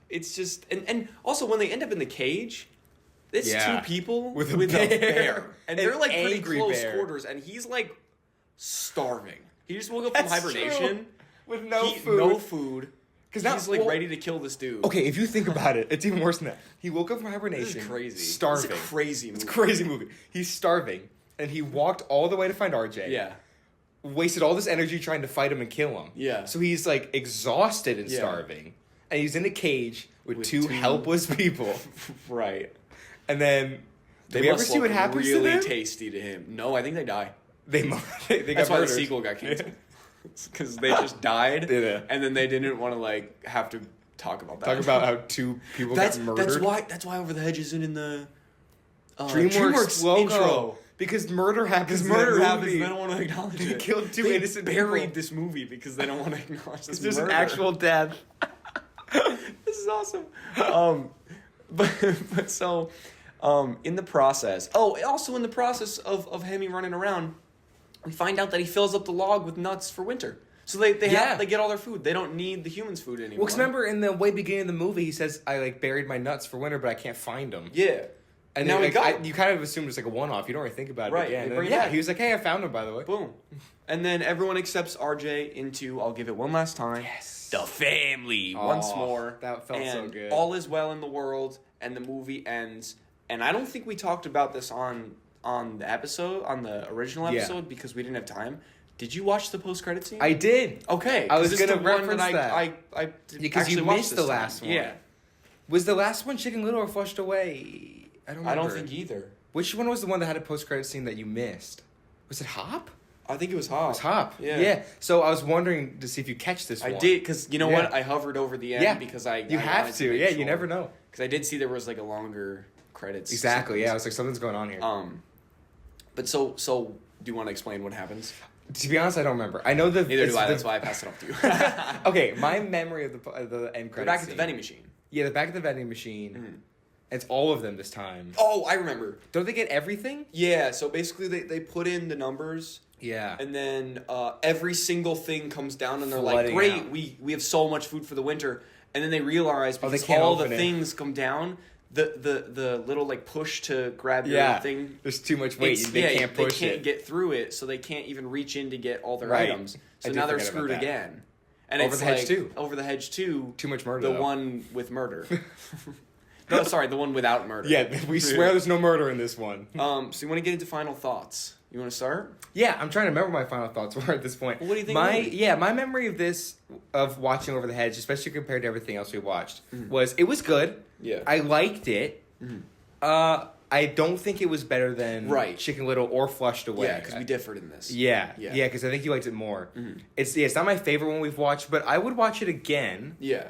it's just and also when they end up in the cage. It's 2 people with a bear. And they're like pretty close quarters, and he's like starving. He just woke up from hibernation. True. With no food. Because he's like ready to kill this dude. Okay, if you think about it, it's even worse than that. He woke up from hibernation. This is crazy. Starving. It's a crazy movie. It's a crazy movie. He's starving, and he walked all the way to find RJ. Yeah. Wasted all this energy trying to fight him and kill him. Yeah. So he's like exhausted and starving. And he's in a cage with two helpless people. Right. And then, do we ever see what happens to them? Really tasty to him. No, I think they die. They got That's why murdered. the sequel got canceled. Because they just died, and then they didn't want to like have to talk about that. Talk about how 2 people got murdered. That's why Over the Hedge isn't in the DreamWorks logo. Intro. Because murder happens. They don't want to acknowledge it. They killed 2 innocent people. Buried this movie because they don't want to acknowledge this. There's an actual death. This is awesome. But so. In the process of Hemi running around, we find out that he fills up the log with nuts for winter. So they get all their food. They don't need the humans' food anymore. Well, because remember in the way beginning of the movie, he says, I like buried my nuts for winter, but I can't find them. Yeah. And now you kind of assume it's like a one-off. You don't really think about it again. He was like, hey, I found them, by the way. Boom. And then everyone accepts RJ into, I'll give it one last time, the family once more. That felt so good. All is well in the world, and the movie ends. And I don't think we talked about this on the original episode, because we didn't have time. Did you watch the post-credit scene? I did. Okay. I was going to reference that. Because you missed the last one. Yeah. Was the last one Chicken Little or Flushed Away? I don't remember. I don't think either. Which one was the one that had a post-credit scene that you missed? Was it Hop? I think it was Hop. It was Hop. Yeah. So I was wondering to see if you catch this one. I did, because you know what? I hovered over the end because You have to. Yeah, you never know. Because I did see there was like a longer credits. Exactly. Yeah, I was like, something's going on here. But so do you want to explain what happens? To be honest, I don't remember. I know Neither do I. That's why I passed it off to you. Okay, my memory of the end credits. Back at the vending machine. Yeah, the back of the vending machine. Mm-hmm. It's all of them this time. Oh, I remember. Don't they get everything? Yeah, so basically they put in the numbers. Yeah. And then every single thing comes down and they're Flooding like, great, out. we have so much food for the winter. And then they realize because can't all the open it. things come down, the little like push to grab your thing. There's too much weight. They can't push They can't it. get through it, so they can't even reach in to get all their Right. items. I So did now they're forget about screwed that. again. And Over it's the Hedge like, 2. Over the Hedge 2. Too much murder, The though. one with murder. No, sorry, the one without murder. Yeah, we swear there's no murder in this one. So you want to get into final thoughts? You want to start? Yeah, I'm trying to remember my final thoughts were at this point. Well, what do you think of the movie? My memory of this, of watching Over the Hedge, especially compared to everything else we watched, was it was good. Yeah. I liked it. I don't think it was better than Right. Chicken Little or Flushed Away. Yeah, because we differed in this. Yeah, Yeah. because I think you liked it more. It's not my favorite one we've watched, but I would watch it again. Yeah.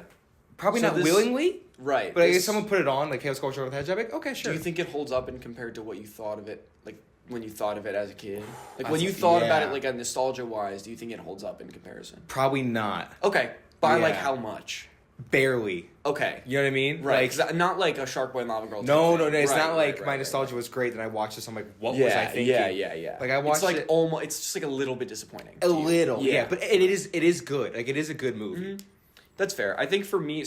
Probably So not this- willingly, Right. but I guess someone put it on, like, hey, let's go watch Over the Hedge. I'm like, okay, sure. Do you think it holds up in compared to what you thought of it, like when you thought of it as a kid? Like when That's- you thought about yeah. it, like a nostalgia wise, do you think it holds up in comparison? Probably not. Okay, by like Yeah. how much? Barely. Okay, You know what I mean? right. Like, 'Cause not like a Shark Boy and Lava Girl. no, type thing. it's Right, not like right, my right, nostalgia right. was great, and I watched this. I'm like, what Yeah, was I thinking? yeah. Like I watched it's like it almost. It's just like a little bit disappointing. a to you. little, yeah. But it is good. Like it is a good movie. That's fair. I think for me,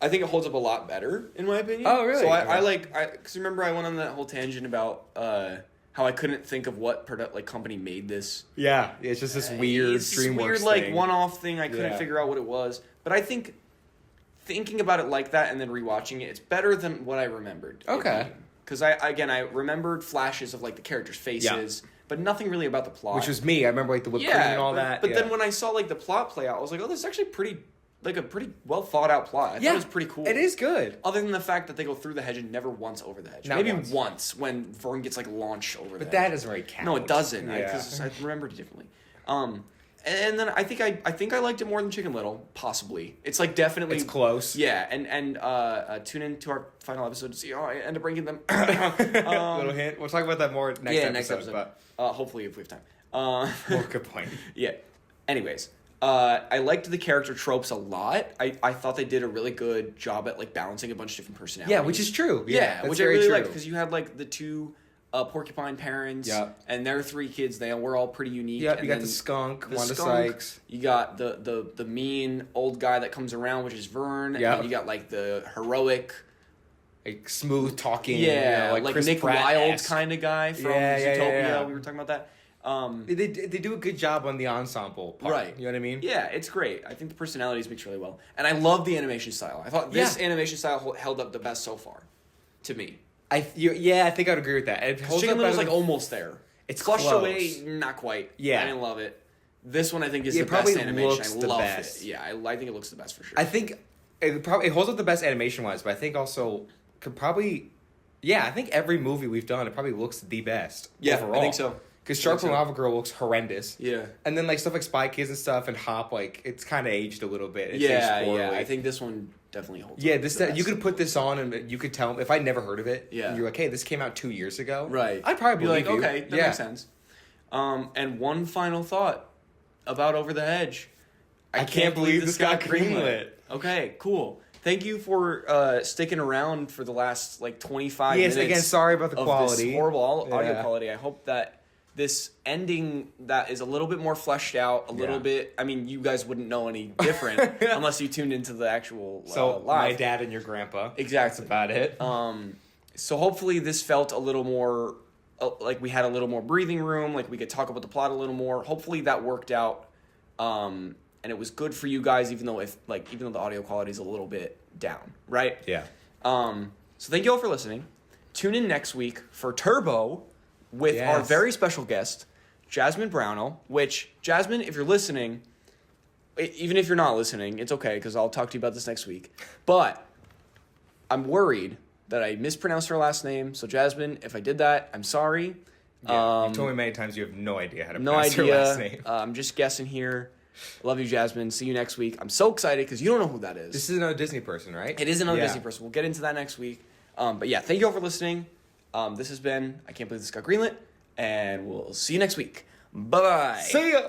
I think it holds up a lot better in my opinion. Oh, really? So Okay. because remember I went on that whole tangent about how I couldn't think of what company made this. Yeah, it's just this weird It's this DreamWorks weird like thing. one-off thing. I couldn't Yeah. figure out what it was, but I think thinking about it like that and then rewatching it, it's better than what I remembered. Okay. Because I remembered flashes of like the characters' faces, but nothing really about the plot. Which was me. I remember like the whipped cream yeah, and all that. But yeah. then when I saw like the plot play out, I was like, oh, this is actually a pretty well thought out plot. I thought it was pretty cool. It is good. Other than the fact that they go through the hedge and never once over the hedge. Not Maybe once. once when Vern gets like launched over the But hedge. that doesn't really count. No, it doesn't. Yeah. Because I remembered it differently. And then I think I liked it more than Chicken Little. Possibly, it's like definitely It's close. Yeah, and tune in to our final episode to see how I end up ranking them. Little hint. We'll talk about that more next episode. next episode. But Hopefully, if we have time. well, good point. Yeah. Anyways, I liked the character tropes a lot. I thought they did a really good job at like balancing a bunch of different personalities. Yeah, which is true. Yeah, that's which I very really true. liked because you had like the two porcupine parents. Yeah. And their three kids. They were all pretty unique. Yeah, and you got then the skunk, Wanda skunk, Sykes. You got the mean old guy that comes around, which is Vern. Yeah. And you got like the heroic. Like smooth talking. Yeah, you know, like Chris Nick Pratt-esque. Wilde kind of guy from Yeah, Zootopia. yeah. We were talking about that. They do a good job on the ensemble part. Right. You know what I mean? Yeah, it's great. I think the personalities mix really well. And I love the animation style. I thought this animation style held up the best so far, to me. I think I'd agree with that. It holds Chicken up Little's better like than- almost there. It's Flushed close. Away, not quite. Yeah. I didn't love it. This one I think is It the probably best animation. looks I the love best. it. Yeah, I think it looks the best for sure. I think it holds up the best animation wise, but I think also could probably. Yeah, I think every movie we've done, it probably looks the best. Yeah, overall. I think so. Because I Shark think and so. Lava Girl looks horrendous. Yeah. And then like stuff like Spy Kids and stuff and Hop, like it's kind of aged a little bit. It's Yeah, aged poorly. yeah. I think this one definitely holds Yeah, up this the you best. could put this on and you could tell if I'd never heard of it. Yeah. And you're like, hey, this came out 2 years ago. Right. I'd probably be like, believe you. okay, that Yeah. makes sense. And one final thought about Over the Hedge. I can't believe this got greenlit. Okay, cool. Thank you for sticking around for the last like 25 minutes. Yes, again, sorry about the of quality. This horrible audio Yeah. quality. I hope that this ending that is a little bit more fleshed out, a little Yeah. bit. I mean, you guys wouldn't know any different unless you tuned into the actual So live. my dad and your grandpa. Exactly. That's about it. So hopefully this felt a little more like we had a little more breathing room, like we could talk about the plot a little more. Hopefully that worked out, and it was good for you guys, even though the audio quality is a little bit down, right? Yeah. So thank you all for listening. Tune in next week for Turbo with our Yes. very special guest, Jasmine Brownell. Which Jasmine, if you're listening, even if you're not listening, it's okay because I'll talk to you about this next week. But I'm worried that I mispronounced her last name. So Jasmine, if I did that, I'm sorry. Yeah. You've told me many times you have no idea how to No pronounce idea. your last name. I'm just guessing here. Love you, Jasmine. See you next week. I'm so excited because you don't know who that is. This is another Disney person, right? It is another Yeah. Disney person. We'll get into that next week. But yeah, thank you all for listening. This has been I Can't Believe This Got Greenlit, and we'll see you next week. Bye-bye. See ya!